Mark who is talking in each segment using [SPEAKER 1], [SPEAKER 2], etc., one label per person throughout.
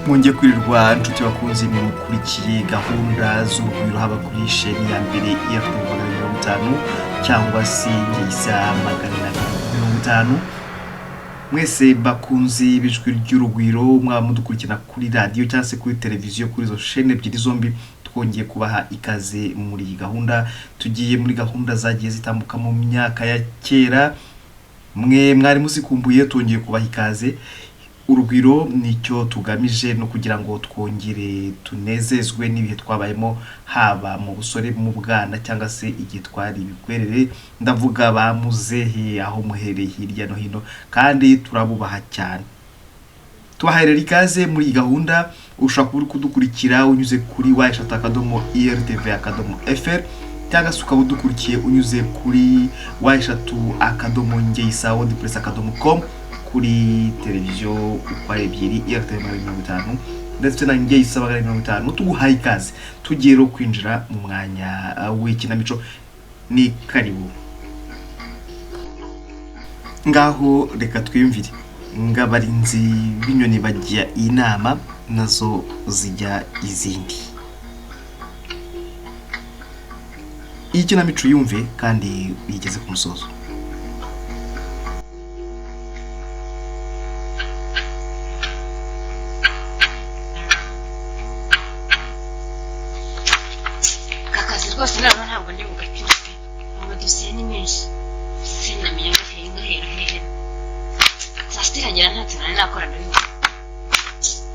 [SPEAKER 1] mwongeye kwirirwa nshuti bakunzi mukurikiye gahunda z'urugwiro haba kuri sheni ya mbere ya 50 cyangwa se ngisa 250. Mwese bakunzi bijwi ry'urugwiro mwaba mudukurikira kuri radio cyangwa se kuri televiziyo kuri zo sheni ebyiri zombi, twongeye kubaha ikaze muri gahunda. Tugiye muri gahunda zagiye zitambuka mu myaka ya kera, mwe mwari muzikumbuye, twongeye kubaha ikaze. Urugwiro nicyo tugamije no kugira ngo twongere tunezezwe n'ibihe twabayemo, haba mu busore mu bwana cyangwa se igitwari ibikwerere. Ndavuga bamuzehe aho muhereye hirya no hino, kandi turabubaha cyane. Tubaherera ikaze muri gahunda. Ushobora kudukurikira unyuze kuri y@irtv.fr cyangwa se ukaba udukurikiye unyuze kuri y@ngeisaodpress.com kuri televiziyo uko ari ebyiri IRTV 50 ndetse na Ngeyisa 50. Tuguhaye ikaze, tugiye ro kwinjira mu mwanya w'ikinamico. Ni karibu ngaho, reka twiyumvire. Ngabarinzi binyoni bajya inama nazo zijya izindi. Ikinamico yumve kandi yigeze ku musozo.
[SPEAKER 2] Rwose ntabwo ndi bugacyuke amadosiye ni menshi sinamenye ngo hera hehe zasitiragira ntacyo nari nakora nayo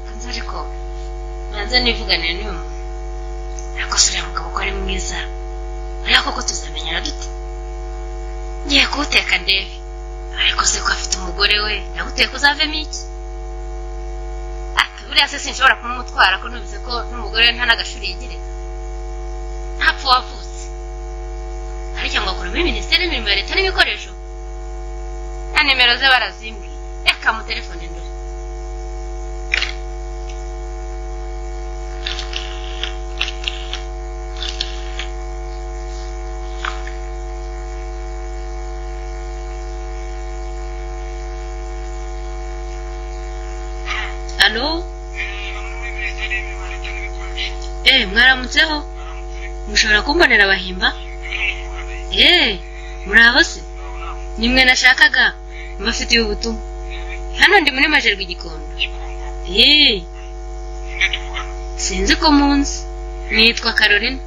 [SPEAKER 2] kanza, ariko nanze nivuganira niyo ariko sura mugabo ko ari mwiza, ariko ko tuzamenyana dute. Ngiye kuwuteka ndebe, ariko se ko afite umugore we ndaguteka uzavemo iki? Buriya se sinshobora kumutwara ko nubize ko n'umugore nta n'agashuri yigirira. Ntapfa wavutse ariko ngo akora muri minisiteri y'imirimo ya leta n'ibikoresho. Na nimero ze barazimbwiye, reka mu telefone ndore. Alo? Mwaramutseho? Mushobora kumbonera abahimba? Muraho se? Nimwe nashakaga, mbafitiye ubutumwa. Hano ndi muri Majerwa Igikondo. Sinzi ko munsi. Nitwa Caroline.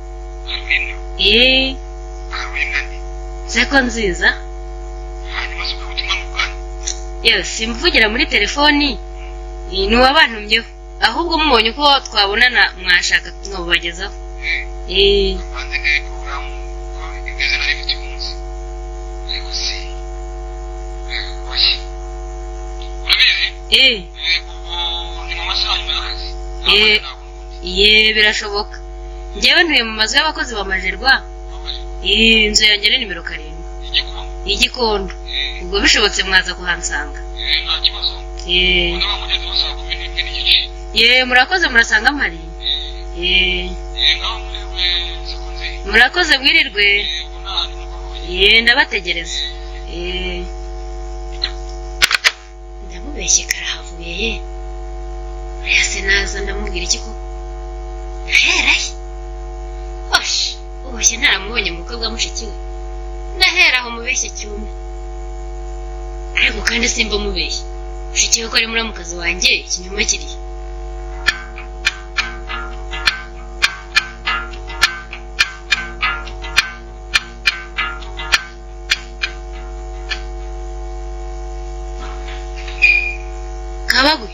[SPEAKER 2] Seko nziza? Simvugira muri telefoni. Ni wabantumyeho. Ahubwo mubonye uko twabonana mwashaka mwabagezaho.
[SPEAKER 3] Hanze ke program ko igeze nari mfite umunsi ariko si washi urabizi ubu ni mu masaha y'akazi
[SPEAKER 2] birashoboka. Njyewe ntuye mu mazu y'abakozi ba Majerwa. Inzu yanjye ni nimero 7 Igikondo. Ubwo bishobotse mwaza kuhansanga.
[SPEAKER 3] Nta kibazo. Ndabamugeze basaba kubintu
[SPEAKER 2] murakoze, murasanga mpari. Murakoze mwirirwe. Ndabategereza. Ndamubeshye karahavuye yase naza ndamubwira iki koko. Ndaherahe. Uboshye ntaramubonye mu bukwe bwa mushiki we. Ndahera aho mubeshye cyume. Ariko kandi simba mubeshye. Mushiki we ko ari muramukazi wanjye, ikinyuma kiri. Kabagwe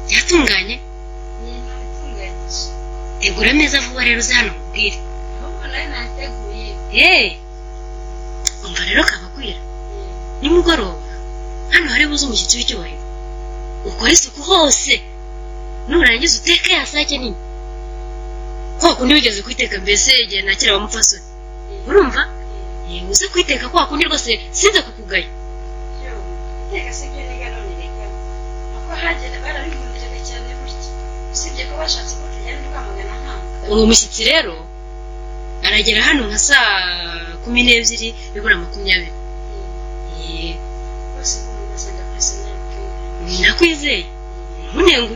[SPEAKER 2] yatunganye? Tegura meza vuba rero uzana ubwire. Umva rero Kabagwira, nimugoroba hano hari buze umushyitsi w'icyubahiro. Ukora isuku hose, nurangiza uteke ya sake nini. Kwa kundi wigeze kwiteka mbese igihe nakira abamupfasoni. Urumva? Uze kwiteka kwa kundi rwose sinze kukugaya.
[SPEAKER 4] Teka se byo nega none reka. Ako hagera barabimundiraga cyane burya. Usibye ko bashatse ko tujyana rwamagana nka.
[SPEAKER 2] Uwo mushyitsi rero aragera hano nka saa 12 bigura 20.
[SPEAKER 4] Bose kumugasa ndakwizeye.
[SPEAKER 2] Nakwizeye. munengu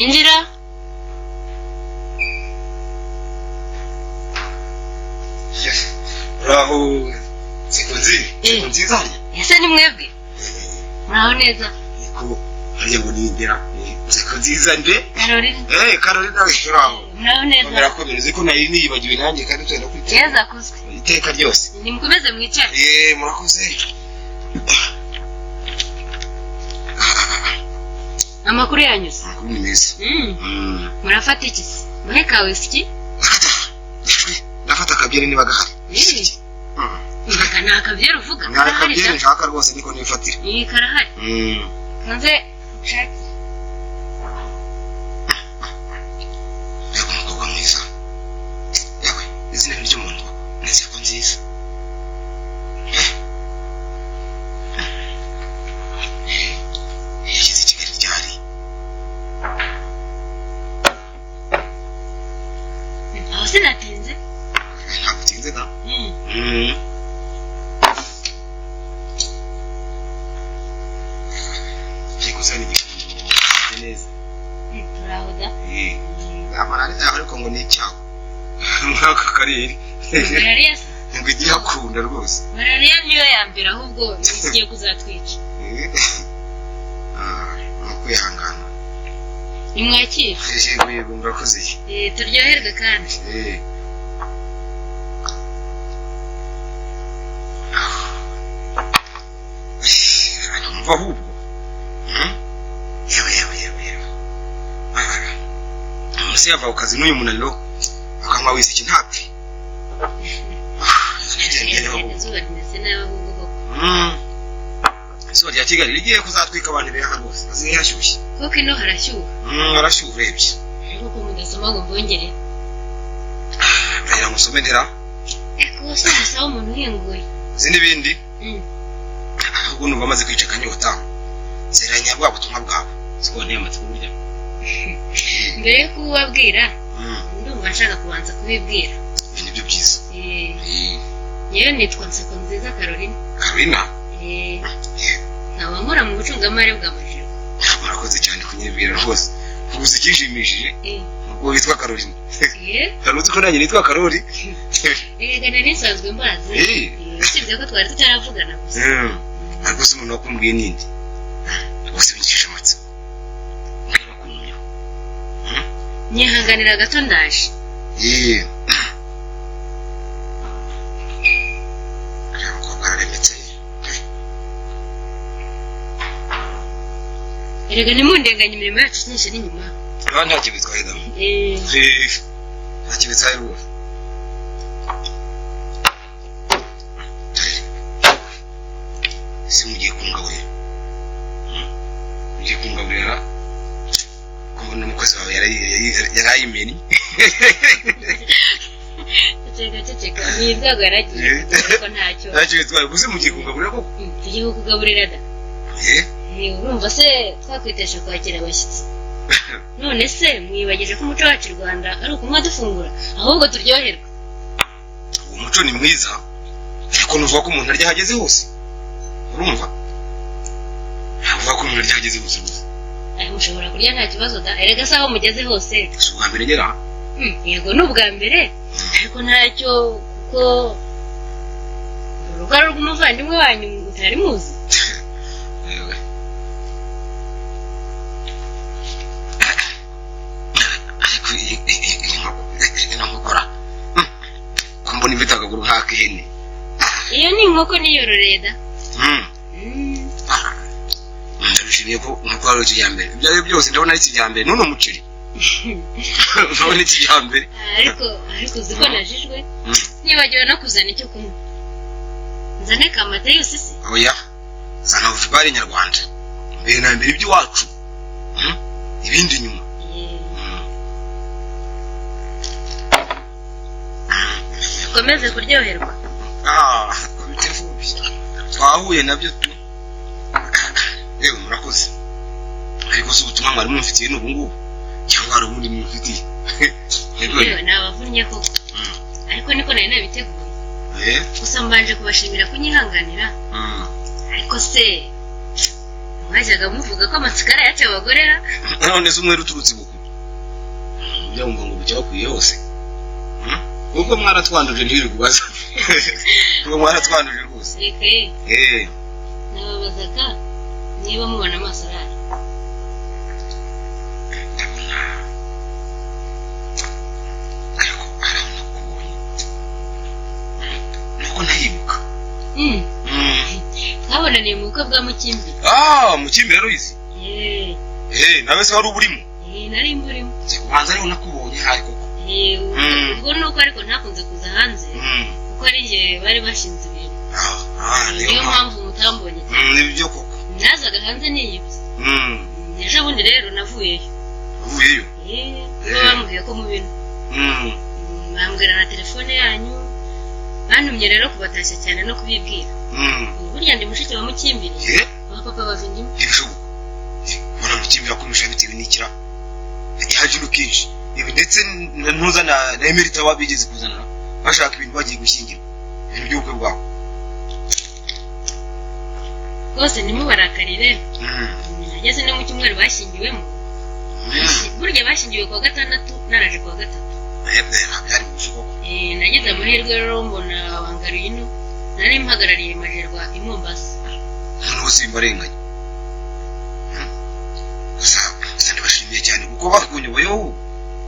[SPEAKER 2] injira
[SPEAKER 3] Bravo. Sekunzi. Nziza.
[SPEAKER 2] ese ni mwebwe muraho neza
[SPEAKER 3] Ko hariya ngo nindera. Sekunziza nde?
[SPEAKER 2] Caroline
[SPEAKER 3] Caroline nawe turaho.
[SPEAKER 2] muraho neza
[SPEAKER 3] Murakomereze ko nari nibagiwe nanjye kandi twenda kwiteza.
[SPEAKER 2] yeza kuzwe
[SPEAKER 3] Iteka ryose.
[SPEAKER 2] nimukomeze mwicare
[SPEAKER 3] Murakoze.
[SPEAKER 2] amakuru yanyuze
[SPEAKER 3] Amakuru ni meza.
[SPEAKER 2] murafata iki se muheka whisky
[SPEAKER 3] Ndafata akabyeri niba gahari.
[SPEAKER 2] Aka ni akabyeri uvuga
[SPEAKER 3] Nta kabyeri nshaka rwose niko nifatira.
[SPEAKER 2] ni karahari kanze nshake
[SPEAKER 3] Umukobwa mwiza. Yawe, izina ry'umuntu nzi ko nziza. Yashyize Kigali ryari.
[SPEAKER 2] aho sinatinze
[SPEAKER 3] Ntabwo utinze da. Kikusa ni gikundu neza.
[SPEAKER 2] turaho da
[SPEAKER 3] Amarari ariko ngo ni icyago. Mwaka karere.
[SPEAKER 2] malariya se
[SPEAKER 3] Ngo igiye akunda rwose.
[SPEAKER 2] malariya niyo ya mbere ahubwo igiye kuzatwica
[SPEAKER 3] Kwihangana.
[SPEAKER 2] nimwakire
[SPEAKER 3] Yego murakoze.
[SPEAKER 2] turyoherwe kandi
[SPEAKER 3] Numva ahubwo. Yewe. Umunsi yava ku kazi n'uyu munaniro akanywa wisiki ntapfe.
[SPEAKER 2] izuba rimeze nabi ahubwo koko
[SPEAKER 3] Izuba rya Kigali rigiye kuzatwika abantu beha rwose. Aziye hashyushye.
[SPEAKER 2] koko ino harashyuha
[SPEAKER 3] Harashyuha urebye.
[SPEAKER 2] koko mudasoma ngo mbongere
[SPEAKER 3] Urahira musome ntera.
[SPEAKER 2] gusa musaba umuntu uhinguye
[SPEAKER 3] Uzi n'ibindi. Ahubwo numva amaze kwica akanyota. Zeranya bwa butumwa bwabo. Siko nteye amatsiko burya.
[SPEAKER 2] mbere yo kubabwira ndumva nshaka kubanza kubibwira
[SPEAKER 3] Ibi nibyo byiza.
[SPEAKER 2] yewe nitwa Nseko nziza Caroline
[SPEAKER 3] Carolina.
[SPEAKER 2] nkaba nkora mu bucungamari bw'amajoro
[SPEAKER 3] Murakoze cyane kunyibwira rwose. Kubuza ikishimishije. Ubwo witwa Carolina. Hari uzi ko nanjye nitwa Karoli.
[SPEAKER 2] erega nari nsanzwe mbazi usibye ko twari tutaravugana gusa
[SPEAKER 3] Ariko se umuntu wakumbwiye ninde? Bose bicisha amatsiko.
[SPEAKER 2] nyihanganira gato ndaje erega nimundenganya imirimo yacu myinshi n'inyuma
[SPEAKER 3] ntacyo bitwaye da. Ntacyo bitwaye rwose. Si mugiye kungaburira. Mugiye kungaburira. Kubona umukozi wawe yarayimeni.
[SPEAKER 2] ceceka ni ibyago yaragiye ariko ntacyo
[SPEAKER 3] bitwaye gusa mugiye kungaburira koko.
[SPEAKER 2] tugiye kukugaburira da urumva se twakwitesha kwakira abashyitsi none se mwibagije ko umuco wacu i Rwanda ari ukunywa dufungura ahubwo turyoherwa
[SPEAKER 3] uwo muco ni mwiza ariko nuvuga ko umuntu arya hageze hose urumva ntabwo ko umuntu arya hageze hose gusa
[SPEAKER 2] mushobora kurya nta kibazo da erega se aho mugeze hose
[SPEAKER 3] si ubwa mbere ngera
[SPEAKER 2] yego ni ubwa mbere ariko ntacyo kuko urugo ari rw'umuvandimwe wanyu mutari muzi
[SPEAKER 3] nkokora ko mbona imvita akaguru nk'ak'ihene
[SPEAKER 2] iyo ni inkoko niyororeye da
[SPEAKER 3] ndabishimiye ko nk'uko ari ikijyambere ibyo ari byo byose ndabona ari ikijyambere none umuceri ndabona ikijyambere
[SPEAKER 2] ariko uzi ko najijwe nibagiwe no kuzana icyo kunywa nzane kamata yose se
[SPEAKER 3] oya zana uvibare nyarwanda mbere na mbere iby'iwacu ibindi nyuma
[SPEAKER 2] komeze kuryoherwa
[SPEAKER 3] kubitevubi twahuye nabyo tu yewe murakoze ariko se ubutumwa mwari mumfitiye n'ubu ngubu cyangwa hari ubundi mumfitiye
[SPEAKER 2] yewe nabavunnye koko ariko niko nari nabiteguye gusa mbanje kubashimira kunyihanganira ariko se mwajyaga muvuga ko amatsikara yacu abagorera
[SPEAKER 3] none se umwe ruturutse buku byumva ngo bucyakwiye hose ubwo mwaratwanduje ntiri kubaza ubwo mwaratwanduje rwose
[SPEAKER 2] nababazaga niba mubona amaso arari
[SPEAKER 3] ariko aramukubonye nuko nayibuka
[SPEAKER 2] twabonaniye mu bukwe bwa Mukimbi
[SPEAKER 3] Mukimbi rero izi nawe se wari uburimo
[SPEAKER 2] nari mburimo
[SPEAKER 3] kubanza ariho nakubonye hari koko
[SPEAKER 2] ubwo nuko ariko ntakunze kuza hanze kuko ari njye bari bashinze ibintu niyo mpamvu mutambonye
[SPEAKER 3] nibyo koko
[SPEAKER 2] nazaga hanze niyibye ejo bundi rero navuyeyo ubwo bambwiye ko mubino bambwira na telefone yanyu bantumye rero kubatashya cyane no kubibwira burya ndi mushiki wa Mukimbiri wa papa bavindimo
[SPEAKER 3] ibishoboka mbona Mukimbiri akomeje bitewe n'ikira yaje nukinshi ibi ndetse ntuza na Emerita wabigeze kuzana bashaka ibintu bagiye gushyingira ibintu by'ubukwe bwabo
[SPEAKER 2] rwose nimubarakarire nageze no mu cyumweru bashyingiwemo burya bashyingiwe kuwa gatandatu naraje kuwa gatatu
[SPEAKER 3] byari bushoboka
[SPEAKER 2] nagize amahirwe rero mbona wangariye ino nari mpagarariye Majerwa i Mombasa
[SPEAKER 3] noneho simbarenganya gusa ndabashimiye cyane kuko bakunyoboyeho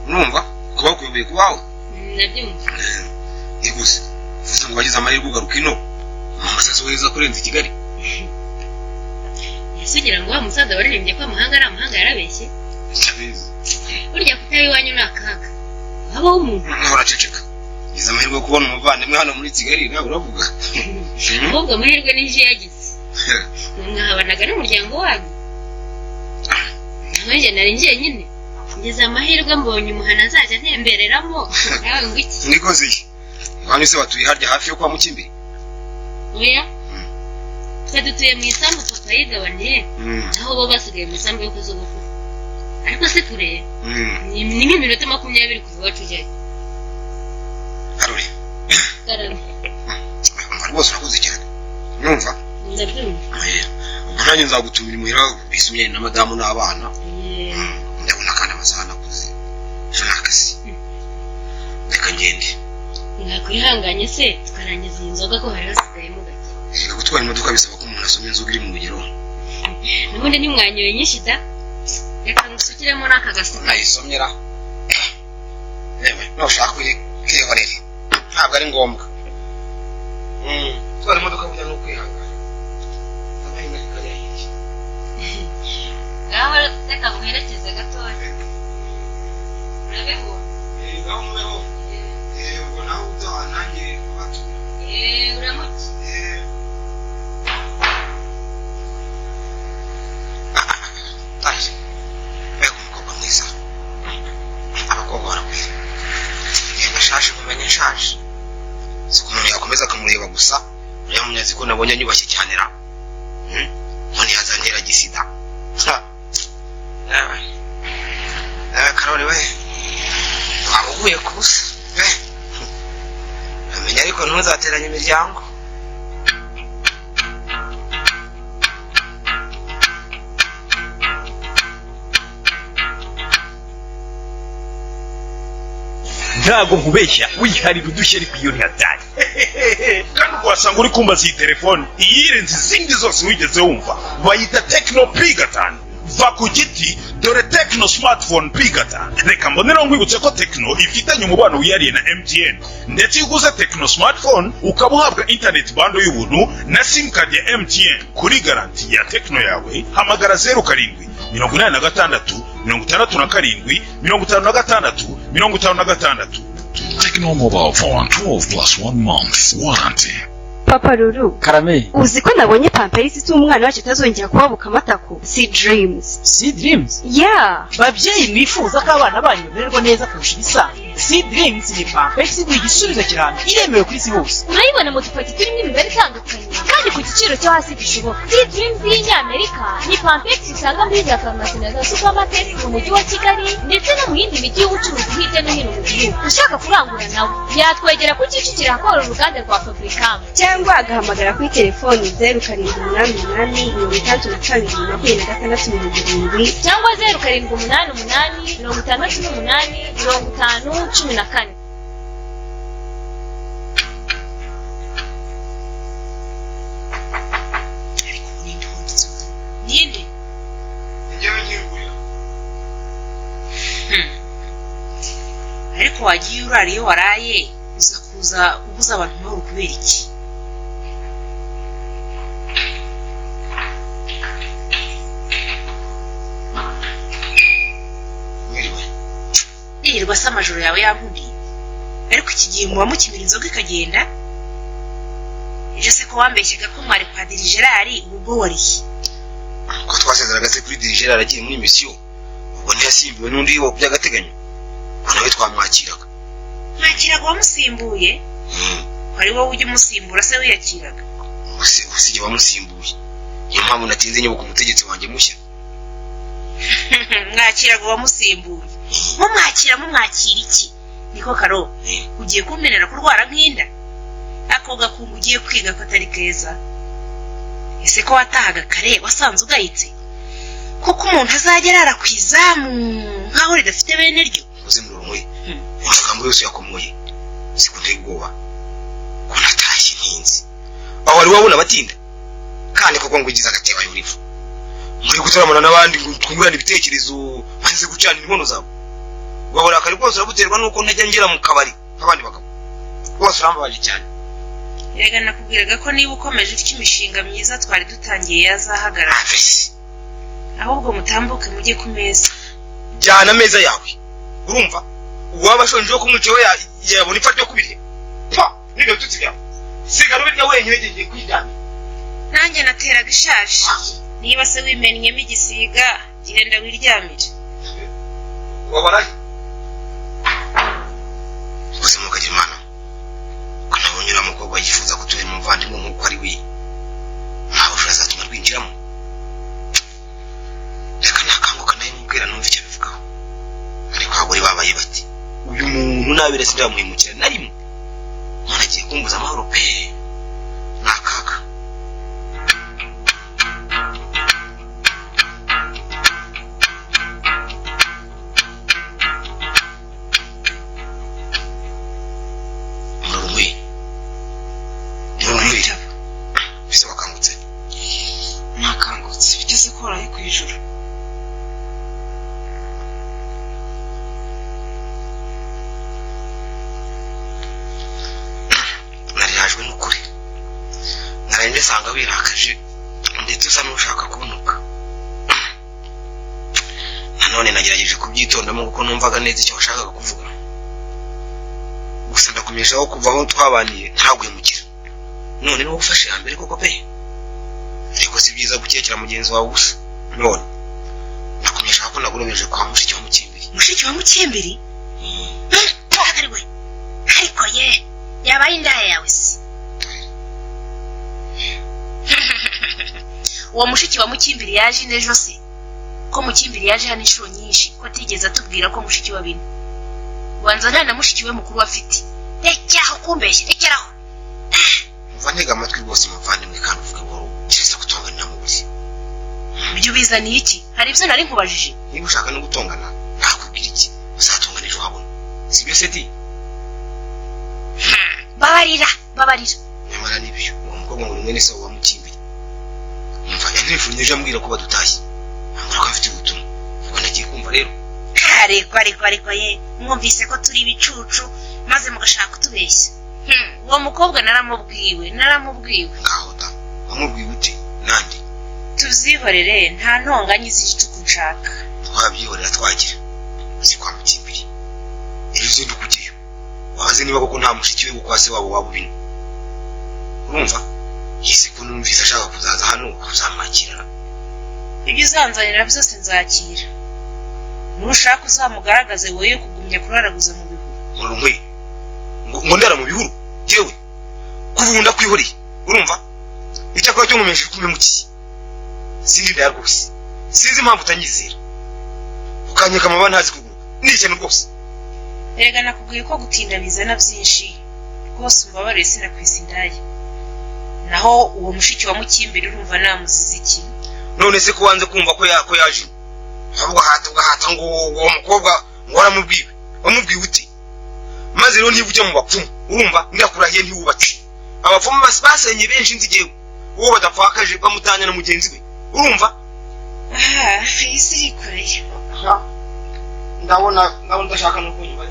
[SPEAKER 3] urumva kuko bakuyoboye kubawe
[SPEAKER 2] nabyumva
[SPEAKER 3] gusa uvuze ngo wagize amahirwe ugaruka ino Mombasa so weza kurenza i Kigali
[SPEAKER 2] yasugira ngo wa musaza waririmbye ko amahanga ari amahanga yarabeshye burya kutabi iwanyu ni akaga habaho umuntu
[SPEAKER 3] uraceceka iza amahirwe kubona umuvandimwe hano muri Kigali nawe uravuga
[SPEAKER 2] ahubwo amahirwe n'ije yagize mwahabanaga n'umuryango wanyu nanjye nari ngiye nyine ngeze amahirwe mbonye umuhana azajya ntembereramo nawe ngo iki
[SPEAKER 3] nikoze iki iwanyu se watuye harya hafi yo kwa Mukimbiri
[SPEAKER 2] oya twe dutuye mu isambu papa yigabaniye aho bo basigaye mu isambu yo kuzubukuru ariko se kure ni nk'iminota 20 kuva iwacu ujyayo
[SPEAKER 3] Karoli
[SPEAKER 2] karame
[SPEAKER 3] rwose urakoze cyane nyumva
[SPEAKER 2] ndabyumva
[SPEAKER 3] nanjye nzagutumira imuhira bisumye na madamu n'abana ndabona kandi abazana kuzi nakasi reka ngende
[SPEAKER 2] nakwihanganye se tukarangiza iyi nzoga ko hari hasigayemo gake
[SPEAKER 3] reka gutwara imodoka bisaba ko umuntu asoma inzoga iri mu rugero
[SPEAKER 2] n'ubundi nimwanyoye nyinshi da reka musukiremo n'aka gasika
[SPEAKER 3] nayisomyera yewe nushaka kwihorera ntabwo ari ngombwa twara imodoka burya no kwihangana amahirwe kariya hirya
[SPEAKER 2] ngaho reka muherekeze gatoya urabeho
[SPEAKER 3] ngaho mubeho ubwo nawe utaha nanjye kubatura
[SPEAKER 2] uramuke
[SPEAKER 3] taje mbega umukobwa mwiza abakobwa barakwiye yego ashaje kumenya nshaje si ko umuntu yakomeza akamureba gusa uriya munyazi ko nabonye anyubashye cyane ra none yazantera gisida Karoli we waba uguye ku busa amenya ariko ntuzateranye imiryango
[SPEAKER 5] ntago nkubeshya wiharira udushya ariko iyo ntihatari kandi wasanga uri kumbaza iyi telefone iyirenze izindi zose wigeze wumva bayita Tecno P5 va ku giti dore Tecno smartphone P5 reka mbonera nkwibutse ko Tecno ifitanye umubano wihariye na MTN ndetse iyo uguze Tecno smartphone ukaba uhabwa internet bando y'ubuntu na sim card ya MTN kuri garanti ya Tecno yawe hamagara 0786 67 56
[SPEAKER 6] Tecno mobile phone 12+1 month warranty.
[SPEAKER 4] Papa Lulu
[SPEAKER 6] Karame
[SPEAKER 4] uzi ko nabonye pampers z'umwana wacu tazongera kubabuka amatako si dreams
[SPEAKER 6] si dreams babyeyi mwifuza ko abana banyu bamererwa neza kurusha ibisanzwe si dreams ni pampers buri gisubizo kirambye iremewe ku isi hose
[SPEAKER 2] urayibona mu dupaki turimo imibare itandukanye kandi ku giciro cyo hasi gishoboka si dreams y'inyamerika ni pampers usanga muri za farumasi na za supermarket mu mujyi wa Kigali ndetse no mu yindi mijyi y'ubucuruzi hirya no hino mu gihugu ushaka kurangura nawe yatwegera ku Kicukiro ahakorera uruganda rwa Fabricam
[SPEAKER 4] cyangwa agahamagara kuri telefoni 0788
[SPEAKER 2] cyangwa 0788
[SPEAKER 3] Ninde? Njyewe nkingurira.
[SPEAKER 7] Ariko wagiye urara iyo waraye uza kuza ubuza abantu mahoro kubera iki? Nirirwa se amajoro yawe yankubiye. Ariko iki gihe muba mukimira inzoga ikagenda? Ejo se ko wambeshyaga ko mwari kwa Dirigerari ubwo wariye?
[SPEAKER 3] Ko twasezeraga se kuri Dirigerari agiye muri mission. Ubwo ntiyasimbiwe n'undi wo by'agateganyo. Nawe twamwakiraga.
[SPEAKER 7] Mwakiraga wamusimbuye? Wari wowe ujye umusimbura se wiyakiraga?
[SPEAKER 3] Usije wamusimbuye. Niyo mpamvu natinze nyoboka umutegetsi wanjye mushya.
[SPEAKER 7] Mwakiraga wamusimbuye. Mumwakira iki? Niko Karo. Ugiye kumenera kurwara nk'inda? Akoga kungu ugiye kwiga ko atari keza. Ese ko watahaga kare wasanze ugayitse? Kuko umuntu azagera arakwizamu nkaho ridafite bene ryo.
[SPEAKER 3] Uze murumwe. Amagambo yose yakomoye. Sikunde ubwoba. Ko natashye ntinzi. Aho wari wabona batinda. Kandi koko ngo ugize agateba yurifu. Muri gutoramana n'abandi ngo twungurane ibitekerezo hanze gucana inkono zabo. Wabona kare rwose urabuterwa nuko ntajya ngera mu kabari abandi bagabo. Bose urambabaje cyane.
[SPEAKER 7] Erega nakubwiraga ko niba ukomeje utyo imishinga myiza twari dutangiye yazahagarara. Ahubwo mutambuke mujye ku meza.
[SPEAKER 3] Jyana ameza yawe. Urumva? Uwaba shonje yo kumwica we yabona ipfa ryo kubirya. Pa, nibyo tutsi byawe. Sigara birya wenyine ngiye kwijyana.
[SPEAKER 7] Nanjye nateraga ishaje. Niba se wimennyemo igisiga genda wiryamire.
[SPEAKER 3] Wabaraye? Gusa mukagira Imana. Kana wonyura mukobwa yifuza kutubera umuvandimwe nk'uko ari we. Ntawe uzatuma rwinjiramo. Reka nakanguka nayo mubwira numva icyo bivugaho. Ariko abagore babaye bati uyu muntu nabire sindamuhimukira na rimwe. Mwana agiye kumbuza amahoro pe. Nakaga. Bise wakangutse.
[SPEAKER 7] Nakangutse biteze ko waraye ku ijuru.
[SPEAKER 3] Narihajwe n'ukuri. Narende sanga wirakaje ndetse usa n'ushaka kuntuka. Nanone nagerageje kubyitondamo kuko numvaga neza icyo washakaga kuvuga. Gusa ndakomejeho kuva aho twabaniye ntaguhemukira. None no gufasha hambere koko pe. Ariko si byiza gukekera mugenzi wawe gusa. None nakomeje ko nagurobeje kwa mushiki wa Mukimbiri.
[SPEAKER 7] Mushiki wa Mukimbiri? Twagariwe. Ariko ye yabaye indaya yawe se. Uwo mushiki wa Mukimbiri yaje nejo se. Ko Mukimbiri yaje hano inshuro nyinshi ko atigeze atubwira ko mushiki wa bine. Wanzana na mushiki we mukuru afite. Rekeraho kumbeshya, rekeraho.
[SPEAKER 3] Mva ntega amatwi rwose muvandimwe kandi uvuge ngo kirasa gutongana mu buri.
[SPEAKER 7] Ibyo bizaniye iki? Hari ibyo nari nkubajije.
[SPEAKER 3] Niba ushaka no gutongana nakubwira iki? Uzatongana ejo habona. Sibyo seti?
[SPEAKER 7] Babarira.
[SPEAKER 3] Nyamara nibyo. Uwo mukobwa ngo mwene se wa Mukimbiri. Mva yanifurnije ambwira ko badutashye. Ambwira ko afite ubutumwa. Ubwo nagiye kumva rero.
[SPEAKER 7] Ariko ye mwumvise ko turi ibicucu maze mugashaka kutubeshya. Uwo mukobwa naramubwiwe.
[SPEAKER 3] Ngaho da. Wamubwiwe ute? Nandi.
[SPEAKER 7] Tuzihorere nta ntonganya z'igicuku nshaka.
[SPEAKER 3] Twabyihorera twagira. Uzi kwa Mukimbiri. Ejo ndukugiye. Waze niba koko nta mushiki we ukwase wabo wabo bino. urumva yise ko numvise ashaka kuzaza hano kuzamwakira
[SPEAKER 7] ibyo uzanzanira byose nzakira nushaka uzamugaragaze woye kugumya kuraraguza mu bihuru
[SPEAKER 3] urumwe ngo ndara mu bihuru jewe kuvunda kwihoreye urumva icyakora cyo nkomeje kumemukiye sindi ndaya rwose sinzi impamvu utanyizera ukanyeka amabana ntazi kuguruka ni ikintu rwose
[SPEAKER 7] erega nakubwiye ko gutinda bizana byinshi rwose umbabarire sinakwisa indaya naho uwo mushiki wa Mukimbiri urumva namuzize iki
[SPEAKER 3] none se ko wanze kumva ko yaje ahubwo hata ngo uwo mukobwa ngo aramubwiwe wamubwiwe ute maze rero ntibujye mu bapfumu urumva ndakurahiye ntiwubatse abapfumu basenye benshi nzigewe uwo badapfakaje bamutanya na mugenzi we urumva
[SPEAKER 7] isi irikoreye
[SPEAKER 3] ndabona ndashaka no kunyuma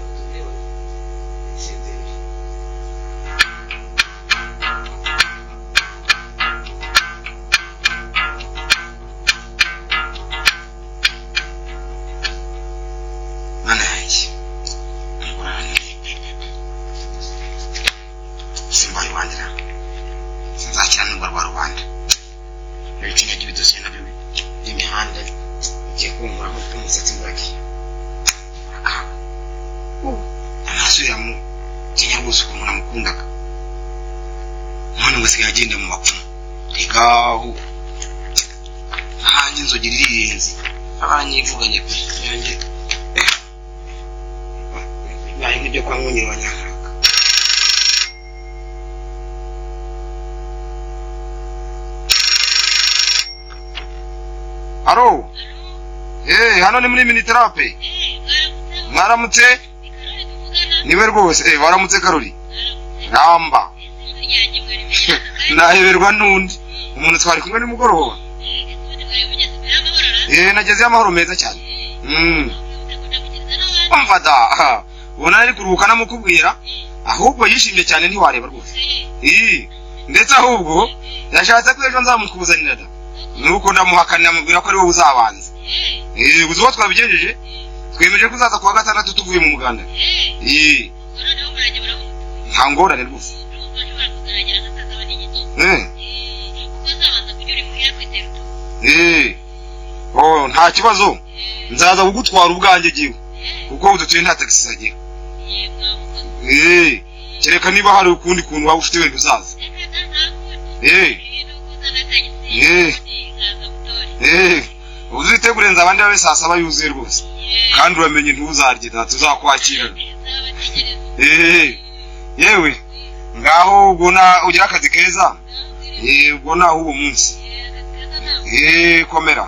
[SPEAKER 3] simbaye wandira sinzakira n'urwa rwa rubanda n'ibitsina by'ibidosiye nabyo by'imihanda igiye kumuramo umusatsi murage amasura mu kinyarwose ukuntu namukundaga none ngo asigaye agenda mu bapfumu igaho nanjye inzogira irirenze abanyivuganye ku yanjye naye nk'ibyo kwa mwongere wa Nyankaka Alo hano ni muri Miniterape mwaramutse niwe rwose waramutse Karoli ramba naheberwa nundi umuntu twari kumwe nimugoroba nageze amahoro meza cyane umvada ubona ari kuruhuka namukubwira ahubwo yishimye cyane ntiwareba rwose ndetse ahubwo yashatse ko ejo nzamukuzanira da nuko ndamuhakanira mubwira ko ari wowe uzabanza uzi uwo twabigejeje twemeje ko uzaza kuwa gatandatu tuvuye mu muganda nta ngorane rwose nta kibazo nzaza kugutwara ubwanjye giwe kuko udutuye nta taxi zagira kereka niba hari ukundi kuntu waba ufite wenda uzaza uzitegure nzabandi babe saa 7 yuzuye rwose kandi uramenye ntuzarye tuzakwakira yewe ngaho ubona ugira akazi keza ubona uwo munsi komera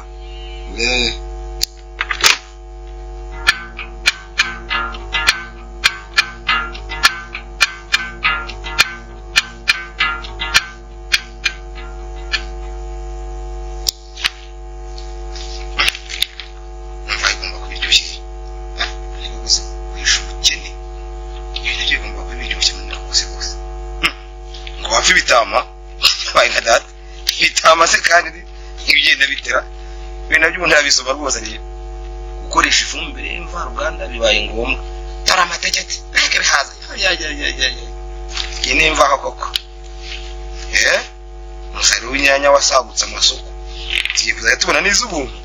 [SPEAKER 3] bitama bayina data bitama se kandi ibigenda bitera bina byo ntabisoma rwose ari gukoresha ifumbire imva Ruganda bibaye ngombwa tara amategeko reke bihaza ine imva koko musari w'inyanya wasagutse amasoko tiye kuzaya tubona n'izubuntu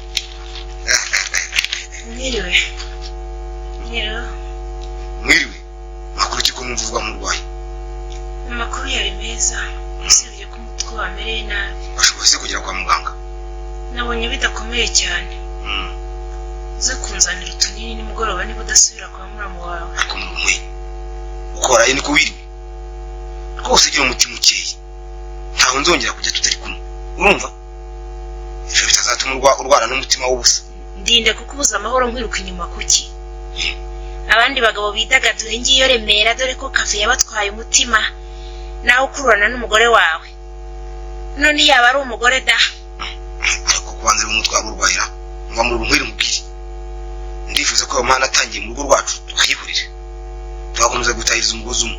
[SPEAKER 3] mwiriwe makuru kiko numvuzwa mu rwaye
[SPEAKER 7] amakuru yari meza usibye ko umutwe wamereye nabi
[SPEAKER 3] bashobora kugera kwa muganga
[SPEAKER 7] nabonye bidakomeye cyane uze kunzanira utunini nimugoroba niba udasubira kwa muramu wawe
[SPEAKER 3] ariko mwe ukora ni kuwiriwe rwose gira umutima ukeye ntaho nzongera kujya tutari kumwe urumva ejo bitazatuma urwara n'umutima w'ubusa
[SPEAKER 7] ndinde kukubuza amahoro nkwiruka inyuma kuki abandi bagabo bidagadura ngiyo Remera dore ko kafe yabatwaye umutima naho kururana n'umugore wawe none yaba ari umugore da
[SPEAKER 3] ariko kubanze umutwaro urwahira ngwa muri rumwiri mubwire ndifuza ko Imana atangiye mu rugo rwacu tukayihurira twakomeza gutahiriza umugozi umwe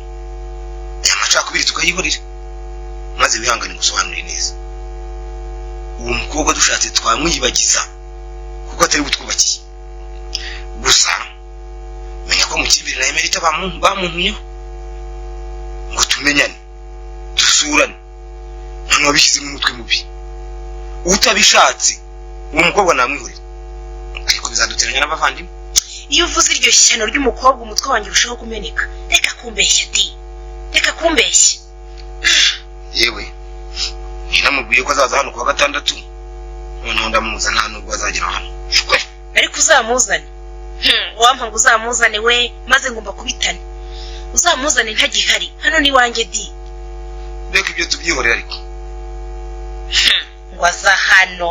[SPEAKER 3] amacakubiri tukayihurira maze bihangane gusobanura neza uwo mukobwa dushatse twamwibagiza kuko atari butwubakiye gusa menya ko Mukimbiri na Emerita bamuntumyeho ngo tumenyane dusurane wabishyize mu mutwe mubi utabishatse uwo mukobwa namwihorera ariko bizaduteranya n'abavandimwe.
[SPEAKER 7] iyo uvuze iryo shyano ry'umukobwa umutwe wanjye urushaho kumeneka. Reka kumbeshya di, reka kumbeshya.
[SPEAKER 3] yewe namubwiye ko azaza hano kuwa gatandatu noneho ndamuzana nubwo azagera hano.
[SPEAKER 7] Ariko uzamuzane wampa ngo uzamuzane we maze ngomba kubitana. Uzamuzane ntagihari hano ni wanjye di.
[SPEAKER 3] Reka ibyo tubyihorera ariko
[SPEAKER 7] ngo aza hano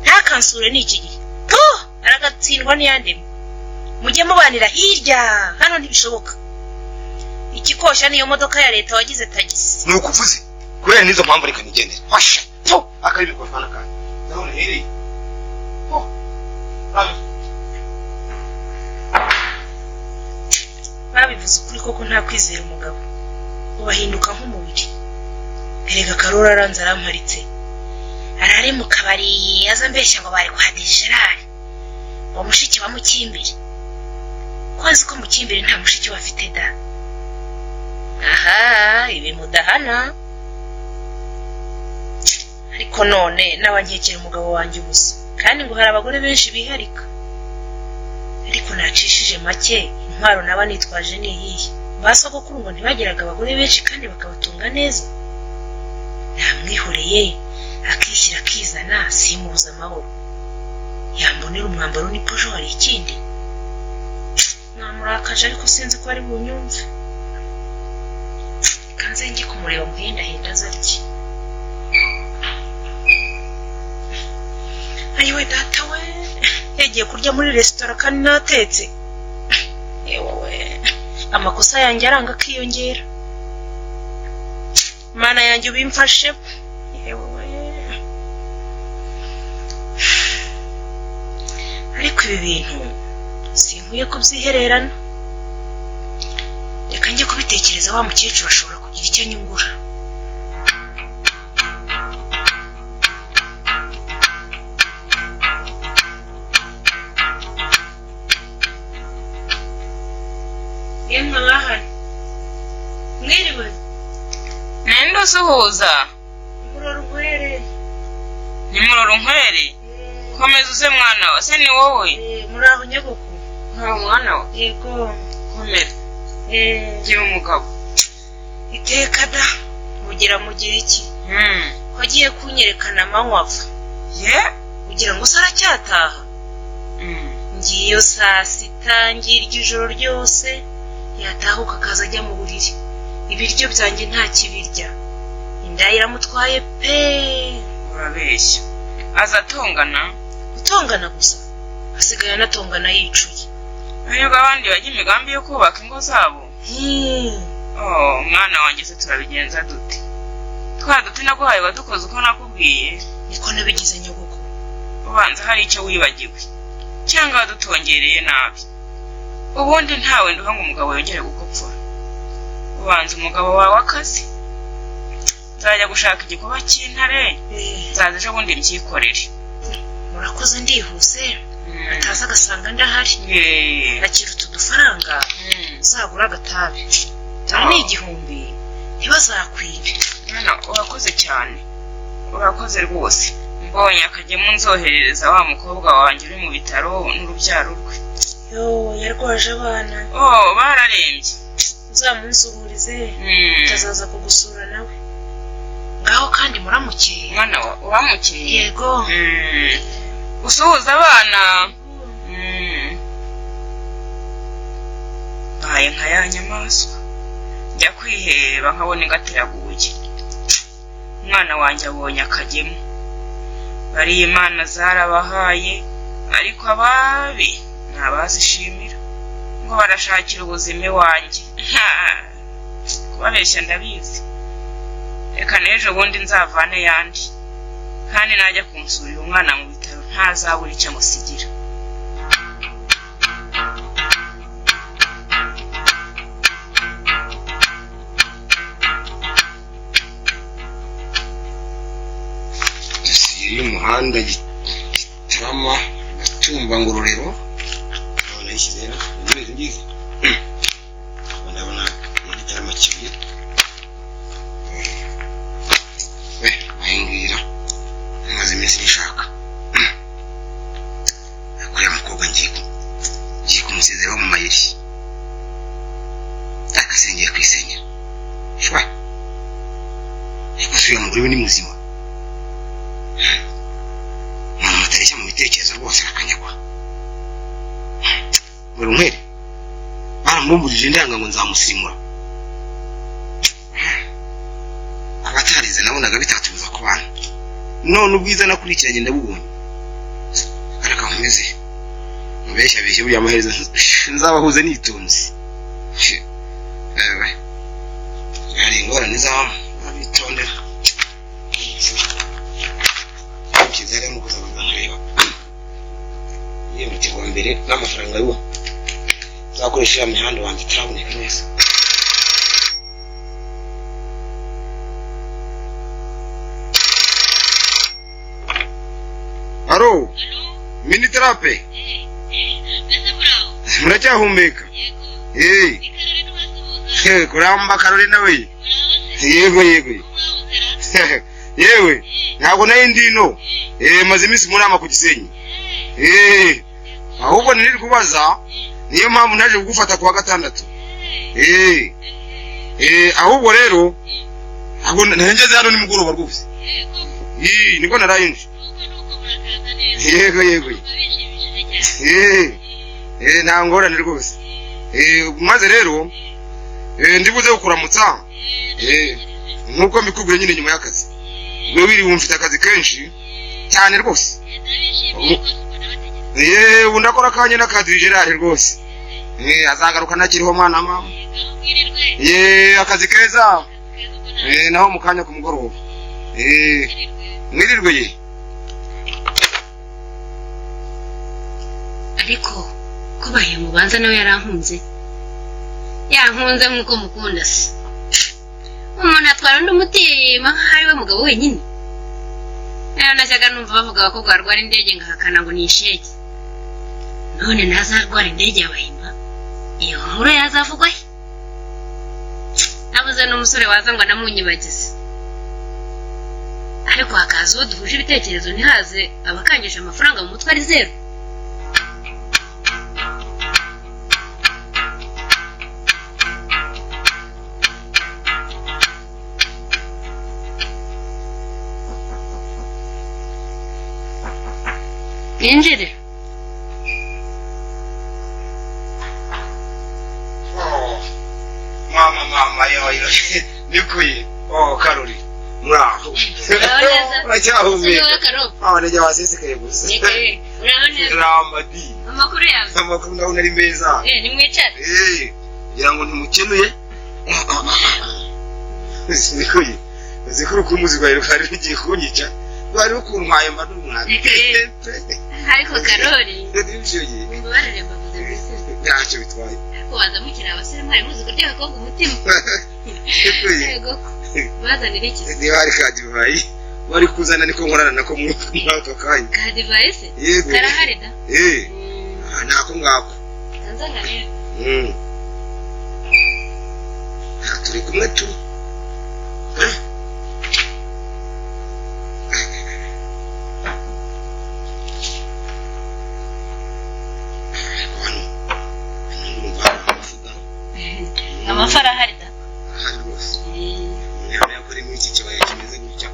[SPEAKER 7] ntakansure n'iki gihe aragatsindwa n'iyandemye. Mujye mubanira hirya hano ntibishoboka. Ikikosha niyo modoka ya leta wagize tagisi.
[SPEAKER 3] ni ukuvuze kubera nizo mpamvu reka nigendere. Fasha akaribi kwa fana kandi ndabona heri
[SPEAKER 7] babivuze ukuri koko nta kwizera umugabo ubahinduka nk'umubiri. Erega Karora aranze aramparitse arari mu kabari aza mbeshya ngo bari kwa Gerard ngo mushiki wa Mukimbiri. Kwazi ko Mukimbiri nta mushiki bafite da. Aha ibi mudahana. Ariko none nabankekera umugabo wanjye ubusa kandi ngo hari abagore benshi biharika. Ariko nacishije make intwaro naba nitwaje ni iyihe. Basogokuru ngo ntibagiraga abagore benshi kandi bakabatunga neza. Namwihoreye akishyira akizana simubuza amahoro. Yambonera umwambaro n'ipojo hari ikindi. Namurakaje ariko sinzi ko ari bunyumve. Kanze njye kumureba muhenda azariki. Ayiwe data we yagiye kurya muri restaurant kandi natetse. Yewe amakosa yanjye aranga kiyongera. Mana yanjye ubimfashe. Yewe ariko ibi bintu sinkwiye kubyihererana. Reka njye kubitekereza wa mukecuru ashobora kugira icyo anyungura. Yemwe bahari mwiriwe
[SPEAKER 8] nendo suhuza
[SPEAKER 7] muroro nkwere.
[SPEAKER 8] ni muroro nkwere komeza uze mwana wa se ni wowe
[SPEAKER 7] Muraho nyogoko.
[SPEAKER 8] nkaho mwana wa
[SPEAKER 7] Yego
[SPEAKER 8] komera gira umugabo
[SPEAKER 7] iteka da mugira iki wagiye kunyerekana amanywavu
[SPEAKER 8] ye
[SPEAKER 7] kugira ngo saracyataha. Ngiyo saa sita ngirya ijoro ryose yatahuka akaza ajya mu buriri. Ibiryo byanjye nta kibirya. Inda iramutwaye pe.
[SPEAKER 8] urabeshya aza atongana
[SPEAKER 7] Gutongana gusa asigaye anatongana yicuye.
[SPEAKER 8] nubwo abandi bajya imigambi yo kubaka ingo zabo. Mwana wanjye se turabigenza dute? Twa duti naguhaye wadukoze uko nakubwiye.
[SPEAKER 7] Niko nabigize nyogoko.
[SPEAKER 8] Ubanza hari icyo wibagiwe cyangwa wadutongereye nabi. Ubundi ntawe nduha ngo umugabo yongere gukopfora. Ubanza umugabo wawe akazi. Nzajya gushaka igikuba cy'intare. Nzaza ejo bundi mbyikorere.
[SPEAKER 7] Murakoze ndihuse. Ataza agasanga ndahari. Akiruta udufaranga. Uzagura agatabi. Ni igihumbi. Ntibazakwibe.
[SPEAKER 8] Mwana urakoze cyane. Urakoze rwose. Mbonye akajyemo nzoherereza wa mukobwa wanjye uri mu bitaro n'urubyaro rwe.
[SPEAKER 7] Yarwaje abana.
[SPEAKER 8] Bararembye.
[SPEAKER 7] Uzamunsuhurize. Utazaza kugusura nawe. Ngaho kandi muramukeye.
[SPEAKER 8] Mwana uramukeye.
[SPEAKER 7] Yego.
[SPEAKER 8] Usuhuza abana. Baye nka ya nyamaswa. Njya kwiheba nkabona ingatiraguye. Umwana wanjye abonye akajyemo. Bari Imana zarabahaye ariko ababi ntabazishimira ngo barashakira ubuzima wanjye. Kubabeshya ndabizi. Reka n'ejo bundi nzavane yandi kandi najya kunsurira umwana mu bitaro ntazabura icyo amusigira.
[SPEAKER 3] y'umuhanda Gitarama Gatumba Ngororero none yishyizera n'ibindi ngize ndabona Gitarama kibuye yewe ni muzima mwana matareshya mu bitekerezo rwose akanyagwa muri umwere baramumburije ndanga ngo nzamusimura abatarize nabonaga bitatubuza ku bana none ubwiza nakurikiranye ndabubonye ariko nkomeze mubeshya beshye buri amaherezo nzabahuze nitunze ewe hari ingorane zamu abitondera kizere mu kuzabaga nkareba iyo mutegwa mbere n'amafaranga y'uwo zakoresha imihanda wanjye itaraboneka neza Haro mini terape muracyahumeka kuramba Carolina we yego yewe ntabwo nayo ndino maze iminsi muri ama ku Gisenyi ahubwo niri kubaza niyo mpamvu naje kugufata kuwa gatandatu ahubwo rero ahubwo nangeze hano nimugoroba rwose niko narayinje yego nta ngorane rwose maze rero ndibuze kukuramutsa nkuko mbikubwira nyine nyuma y'akazi we wiri wumfite akazi kenshi cyane rwose ubu ndakora kanye n'akazi Gerard rwose azagaruka nakiriho mwana mama akazi keza naho mu kanya ku mugoroba mwirirwe ye
[SPEAKER 2] ariko kubaye mubanza nawe yarankunze yankunze nkuko mukunda se umuntu atwara undi umutima nk'ari we mugabo wenyine nayo najyaga numva bavuga abakobwa barwara indege ngahakana ngo ni ishege none ntazarwara indege y'abahimba iyo nkuru yazavugwa he nabuze n'umusore waza ngo anamunyibagize ariko hakaza uwo duhuje ibitekerezo ntihaze abakangisha amafaranga mu mutwe ari zero Injire.
[SPEAKER 3] Mama yo nikuye Karoli muraho
[SPEAKER 2] Uracyahumeka
[SPEAKER 3] abana basesekaye gusa Ramadi
[SPEAKER 2] amakuru yawe
[SPEAKER 3] amakuru ndabona ari meza
[SPEAKER 2] ni mwicare
[SPEAKER 3] ngira ngo ntimukenuye nikuye zikuru kumuzi bari rugiye kunyica bari ukuntwaye mbadumwana
[SPEAKER 2] ariko Karoli ngo bareremba kuze bise
[SPEAKER 3] ntacyo bitwaye
[SPEAKER 2] ariko bazamukira abasore mwari muzi ko ryakobwa umutima yego bazanira iki
[SPEAKER 3] ni bari kadivayi bari kuzana niko nkorana nako mu aka kanya
[SPEAKER 2] kadivayi se
[SPEAKER 3] yego
[SPEAKER 2] karahari da
[SPEAKER 3] nako ngako
[SPEAKER 2] tanzania rero
[SPEAKER 3] turi kumwe tu
[SPEAKER 2] amafara hari da
[SPEAKER 3] hari rwose yaba kuri muri iki kibaya kimeze gutya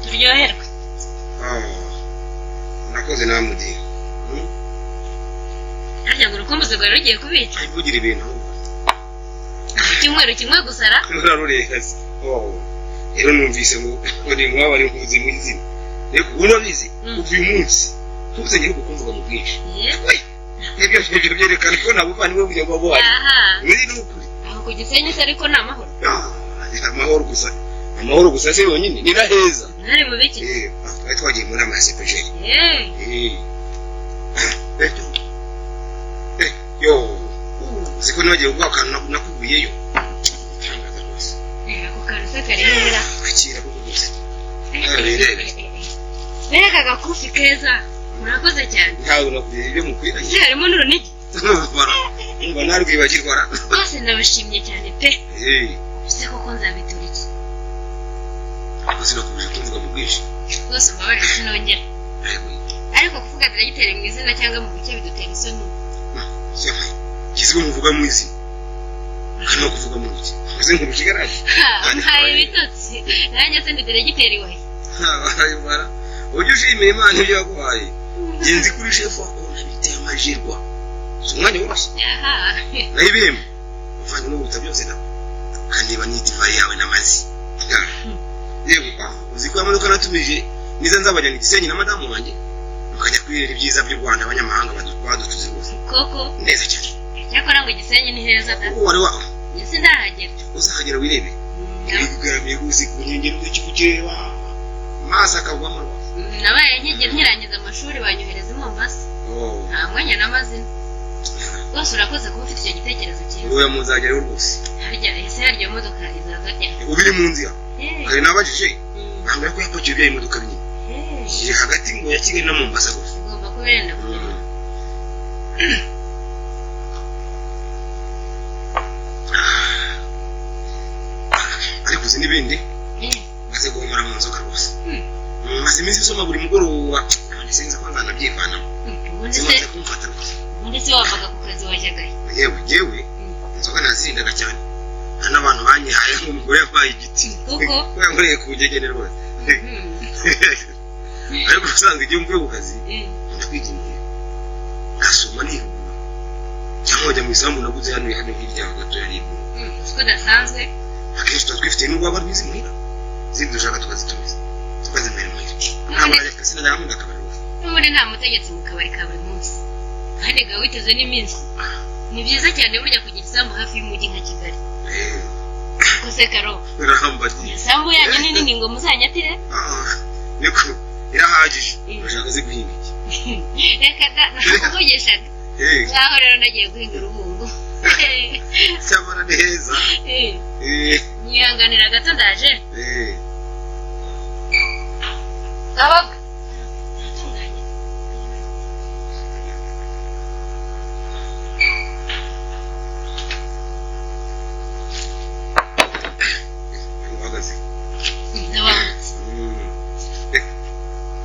[SPEAKER 2] turyoherwe
[SPEAKER 3] nakoze namudi
[SPEAKER 2] harya ngo urukumbuzi rwari rugiye kubica
[SPEAKER 3] ivugira ibintu
[SPEAKER 2] icyumweru kimwe gusara
[SPEAKER 3] urarurekaze rero numvise ngo ni mwaba ari nkuzi mu izina reko unabizi uvuye umunsi tuzanye gukumvuga mu bwinshi ibyo byerekana ko nabuvani we bujya ngo ari muri n'ukuri
[SPEAKER 2] aho ku Gisenyi se ariko ni amahoro
[SPEAKER 3] amahoro gusa se yonyine ni na heza
[SPEAKER 2] nari mu biki
[SPEAKER 3] twari twagiye muri amasepejeri yo ziko nagiye ubwakana nakubuyeyo tangaza rwose
[SPEAKER 2] ako kantu se kari hera
[SPEAKER 3] akira kuko gusa
[SPEAKER 2] Mbega gakufi keza murakoze cyane
[SPEAKER 3] ntawe nakubiye ibyo mukwiranye
[SPEAKER 2] harimo n'urunigi
[SPEAKER 3] ngo narwibagirwa
[SPEAKER 2] rwose ndabashimye cyane pe ese koko nzabitura iki
[SPEAKER 3] ako sinakubije kumvuga mu bwinshi
[SPEAKER 2] rwose mbabarire sinongera ariko kuvuga diragiteri mu izina cyangwa mu buke bidutera isoni
[SPEAKER 3] kizwe muvuga mu izina hano kuvuga mu iki uze nk'ubishigaraje
[SPEAKER 2] ntaye bitotsi nanjye se ndi diregiteri wahe
[SPEAKER 3] bara ujye ushimira Imana ibyo yaguhaye genzi kuri chef wako nabiteye amajirwa umwanya wose naho ibihembo uvanye n'ubuta byose da kandi banitivaye yawe n'amazi yewe uzi ko amanuka natumije niza nzabajyana Gisenyi na madamu wanjye mukajya kwirira ibyiza by'u Rwanda abanyamahanga badutuze rwose
[SPEAKER 2] koko
[SPEAKER 3] neza cyane
[SPEAKER 2] cyakora ngo Gisenyi ni heza da
[SPEAKER 3] wari waho
[SPEAKER 2] ese ndahagera
[SPEAKER 3] uzahagera wirebe bigugaramiye uzi ku nkengero z'ikivu kireba mazi akagwamo
[SPEAKER 2] nabaye nkirangiza amashuri banyohereza i Mombasa nta mwanya n'amazina rwose urakoze kuba ufite icyo gitekerezo cyiza
[SPEAKER 3] ubu muzageraho rwose
[SPEAKER 2] harya modoka izaza ryari
[SPEAKER 3] ubu iri mu nzira hari nabajije bambwira ko yapakiye ibyaye imodoka binini iri hagati ngo ya Kigali na Mombasa rwose
[SPEAKER 2] ugomba kuba yenda kugera
[SPEAKER 3] ariko uzi n'ibindi maze guhomora mu nzoga rwose maze iminsi isoma buri mugoroba kandi sinzi ko nzanabyivanamo zimaze kumfata rwose
[SPEAKER 2] ubundi se wavaga ku kazi wajyagahe
[SPEAKER 3] yewe inzoga nazirindaga cyane nta n'abantu banyihaye nk'umugore yampaye igiti
[SPEAKER 2] kuko
[SPEAKER 3] yankoreye ku bugegene rwose ariko usanga igihe mvuye ku kazi ndakwigendera ngasoma nihugura cyangwa wajya mu isambu naguze hano hirya gato ya ribu
[SPEAKER 2] uko udasanzwe
[SPEAKER 3] akenshi tuba twifitiye n'urwaba rwiza muhira zindi dushaka tukazitumiza tukazimera muhira ntabwo najya sinajya nkunda akabari rwose
[SPEAKER 2] n'ubundi nta mutegetsi mu kabari ka buri munsi kandi ga witeze n'iminsi ni byiza cyane burya kugira isambu hafi y'umujyi nka Kigali kuko se karo
[SPEAKER 3] birahambadiye
[SPEAKER 2] isambu yanyu ni nini ngo muzanyatire
[SPEAKER 3] niko irahagije urashaka ze guhinga iki
[SPEAKER 2] reka da nakuvugishaga ngaho rero nagiye guhinga urubungo
[SPEAKER 3] cyamara ni heza
[SPEAKER 2] nyihanganira gato ndaje kabaga
[SPEAKER 3] uhagaze
[SPEAKER 2] ndabangutse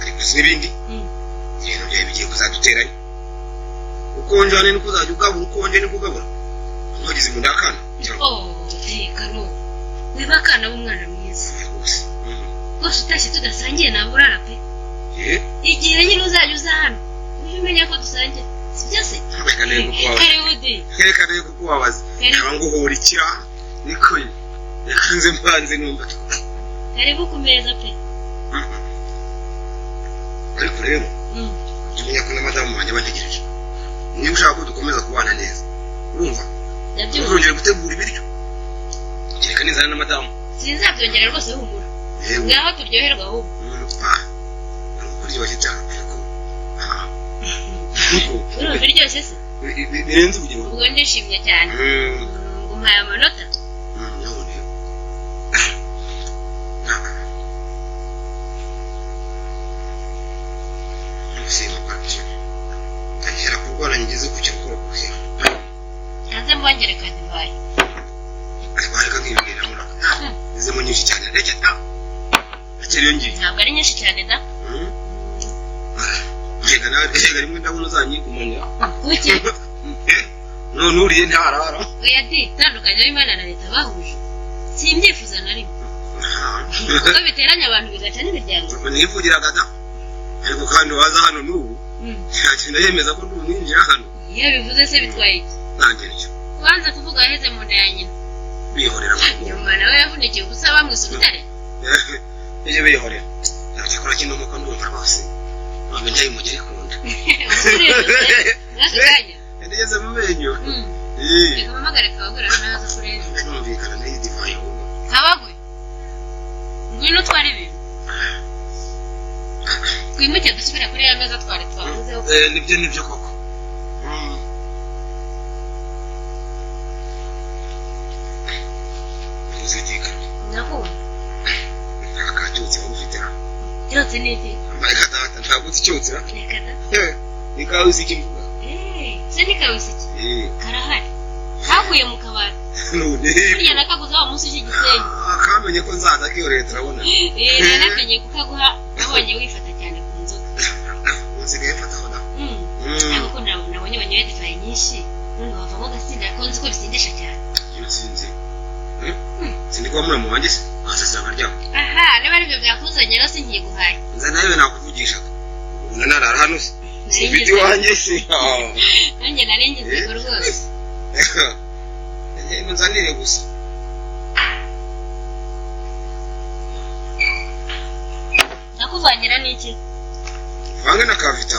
[SPEAKER 3] ariko si n'ibindi ibintu byawe bigiye kuzaduteranya ukonjane niko uzajya ugabura ukonje niko ugabura ntugeze mu ndakana
[SPEAKER 2] karo wiba akana b'umwana mwiza rwose utashye tudasangiye naburara pe igihe nyine uzajya uza hano ujye umenya ko dusangiye si byose
[SPEAKER 3] reka rero kuko wabaza cyangwa uhora ikira niko reka nze mpanze numva
[SPEAKER 2] karibu ku meza pe
[SPEAKER 3] ariko rero tumenya ko na madamu wanjye bantegereje niba ushaka ko dukomeza kubana neza urumva ntuzongere gutegura ibiryo kereka nizana na madamu
[SPEAKER 2] sinzabyongera rwose humura ngaho turyoherwa ahubwo
[SPEAKER 3] kuryoshye cyane ariko
[SPEAKER 2] urumva iryoshye se
[SPEAKER 3] birenze urugero
[SPEAKER 2] ubwo ndishimye cyane ngo mpaye amanota
[SPEAKER 3] none ntusima kwakira akira kurwara ngeze ku cyakora kuhera
[SPEAKER 2] hanze mbongere kadivayi
[SPEAKER 3] ariko nkibwira muri zemo nyinshi cyane reka akiri yongeye
[SPEAKER 2] ntabwo ari nyinshi cyane da
[SPEAKER 3] rega rimwe ndabona uzanyigumanira
[SPEAKER 2] kuki
[SPEAKER 3] none uriye ntarara
[SPEAKER 2] oya di tandukanya w'Imana na leta bahuje simbyifuza na rimwe kuko biteranya abantu bigaca n'imiryango
[SPEAKER 3] nivugiraga da ariko kandi waza hano n'ubu ntagenda yemeza ko ndi umwinjira hano
[SPEAKER 2] iyo bivuze se bitwaye iki
[SPEAKER 3] nanjye nicyo
[SPEAKER 2] wanze kuvuga waheze mu nda ya nyina
[SPEAKER 3] bihorera
[SPEAKER 2] nyuma nawe yavunikiye ubusa bamwise ubutare
[SPEAKER 3] ije bihorera nakikora kino nk'uko ndumva rwose ntabwo njyayo umugeri kunda
[SPEAKER 2] mwaka kanya
[SPEAKER 3] yageze mu menyo
[SPEAKER 2] reka mpamagare kabagwe rero nawe aza kureba
[SPEAKER 3] numvikana n'iyi divayi ahubwo
[SPEAKER 2] kabagwe ngwino utware ibintu twimuke dusubire kuri ya meza twari twavuzeho
[SPEAKER 3] nibyo koko uzitikana
[SPEAKER 2] ndakubona
[SPEAKER 3] akacyutse wowe ufite hano
[SPEAKER 2] cyotse ni iki
[SPEAKER 3] reka data ntabwo uzi icyotse ra
[SPEAKER 2] reka da
[SPEAKER 3] ikawe uzi icyo mvuga
[SPEAKER 2] se ni kawisi iki karahari kaguye mu kabati
[SPEAKER 3] none
[SPEAKER 2] burya nakaguze wa munsi uje Gisenyi
[SPEAKER 3] akamenye ko nzaza kiyoreye turabona
[SPEAKER 2] narakenye kukaguha nabonye wifata cyane ku nzoga
[SPEAKER 3] usigaye fata hoda
[SPEAKER 2] ariko nabonye wanyoye divayi nyinshi none wavamo gase ahubwo bisindisha cyane
[SPEAKER 3] Sinzi. Sindi kwa mura mu wanjye se. Asasanga ryabo.
[SPEAKER 2] aha niba aribyo byakuzanye rero sinkiguhaye
[SPEAKER 3] Nza nawe nakuvugisha. Ubona narara hano se. Sifiti wanjye se.
[SPEAKER 2] nanjye narengize ko rwose
[SPEAKER 3] Nzanire gusa.
[SPEAKER 2] nakuvangira n'iki
[SPEAKER 3] Vange na kavita.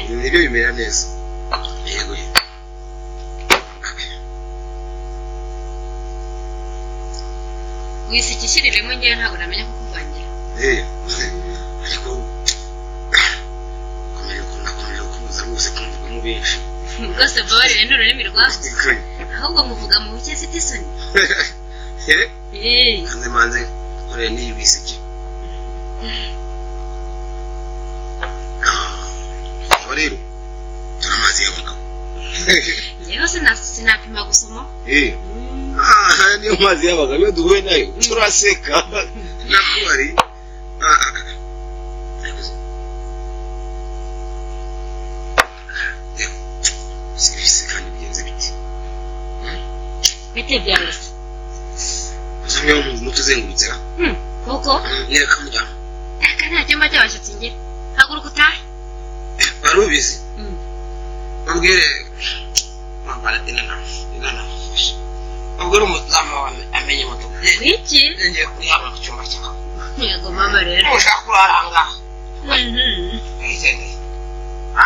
[SPEAKER 3] Nibyo bimera neza. Yego ye.
[SPEAKER 2] wisikishiriremo ngewe ntabwo namenya kukuvangira
[SPEAKER 3] Ariko nakomeje kubuza rwose kumvuga mu benshi.
[SPEAKER 2] rwose babarire n'ururimi rwawe ahubwo muvuga mu buke afite isoni
[SPEAKER 3] manze korera n'iyi bisiki. Rero turamaze y'abagabo.
[SPEAKER 2] yewe sinapima gusoma
[SPEAKER 3] Niyo mazi y'abagabo iyo duhuye nayo turaseka nakubari. Serivisi kandi bigenze biti
[SPEAKER 2] bite byawe se
[SPEAKER 3] uzumye umutu uzengurutse
[SPEAKER 2] kuko
[SPEAKER 3] nereka mujyamo
[SPEAKER 2] aka nta cyumba cy'abashyitsi ngira haguruka utahe
[SPEAKER 3] wari ubizi babwire mambara inana babwire umuzamu wawe amenye moto
[SPEAKER 2] wiki
[SPEAKER 3] ngiye kuryama mu cyumba cyawe
[SPEAKER 2] yego mama rero
[SPEAKER 3] ushaka kuraranga izende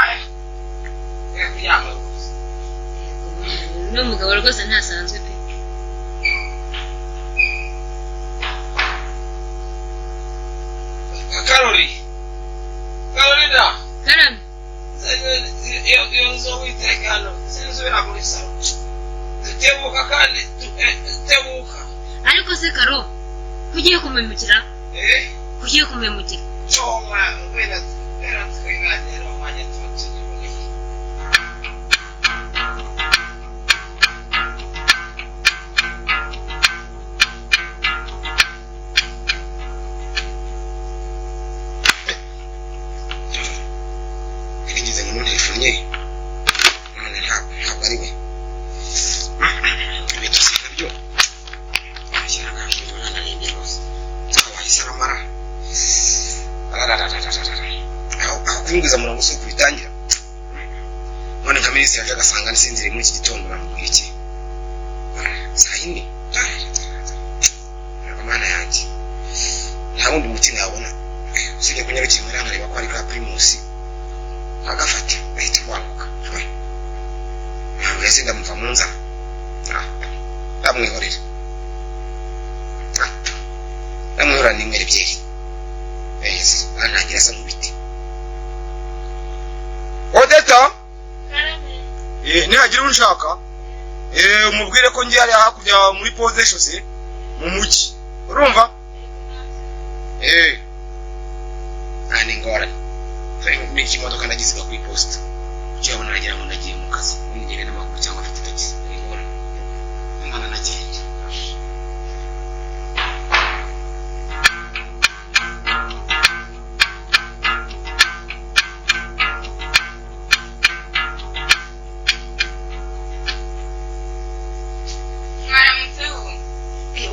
[SPEAKER 3] aya kuryama
[SPEAKER 2] n'umugabo rwose ntasanzwe pe
[SPEAKER 3] Karolina
[SPEAKER 2] karame
[SPEAKER 3] iyo nzo witereka hano sinzubira muri salo tebuka kandi tebuka
[SPEAKER 2] ariko se karo kugiye kumemukira kugiye kumemukira
[SPEAKER 3] choma wena twiganira umwanya tutubone Ngize ngo ntufunye none ntabwo ari we bitose byo cyangwa none ni rwose twahise aramara aho kungiza murango so kubitangira none nka minisitiri yaje agasanga nsinzire muri iki gitondo bamubwiye iki sayini amana yanjye nta wundi mutima yabona usibye kunyarukira muri nkareba ko ari ka primus agafata ahita kwaguka ntabwo yase ndamuva mu nzara ndamwihorera ndamwihorera n'imwere byeri ntangira asa nk'ibiti Odeta nihagira unshaka umubwire ko ngiye hariya hakurya muri pose shose mu mujyi urumva ni ngorane ni ikimodoka nagize kuri posta kugira ngo nagira ngo nagiye mu kazi nigere n'amaguru cyangwa afite taxi ngora ngana nagiye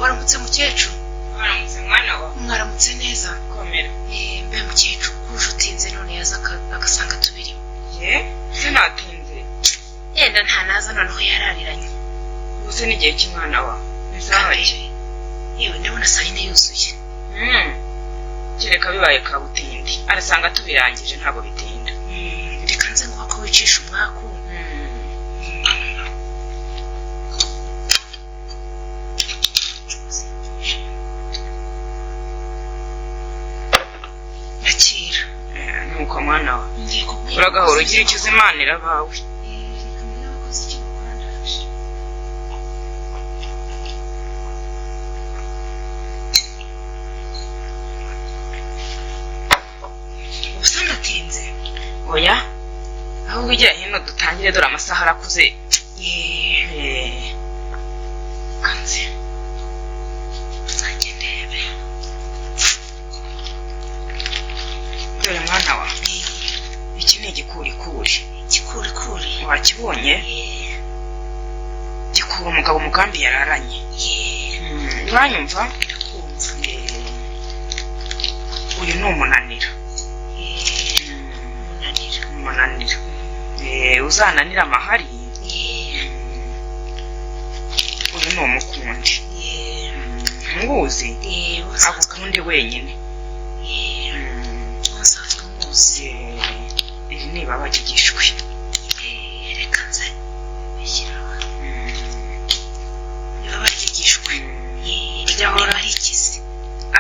[SPEAKER 7] waramutse mukecuru
[SPEAKER 8] waramutse mwana wa
[SPEAKER 7] mwaramutse neza
[SPEAKER 8] komera
[SPEAKER 7] mbe mukecuru kuje utinze none yaza agasanga tubirimo
[SPEAKER 8] sinatinze
[SPEAKER 7] yenda nta naza noneho yarariranye
[SPEAKER 8] gusa n'igihe cy'umwana wa isaha
[SPEAKER 7] yewe ndabona saa yine yuzuye
[SPEAKER 8] kereka bibaye kabutindi arasanga tubirangije ntabwo bitinda
[SPEAKER 7] reka nze ngo ko wicisha umwaku akira
[SPEAKER 8] nuko mwana wa uragahora ugira icyo uzimanira abawe
[SPEAKER 7] ubusa ndatinze
[SPEAKER 8] oya ahubwo ujya hino dutangire dore amasaha arakuze
[SPEAKER 7] kanze agendebe
[SPEAKER 8] dore mwana wa iki ni igikurikuri
[SPEAKER 7] igikurikuri
[SPEAKER 8] wakibonye gikurikuri uwo mugabo umugambi yararanye uranyumva uyu ni umunanira uzananira amahari uyu ni umukundi ntuzi agukunde wenyine iri ni ibaba ry'igishwi
[SPEAKER 7] reka nze bishyiraho ibaba ry'igishwi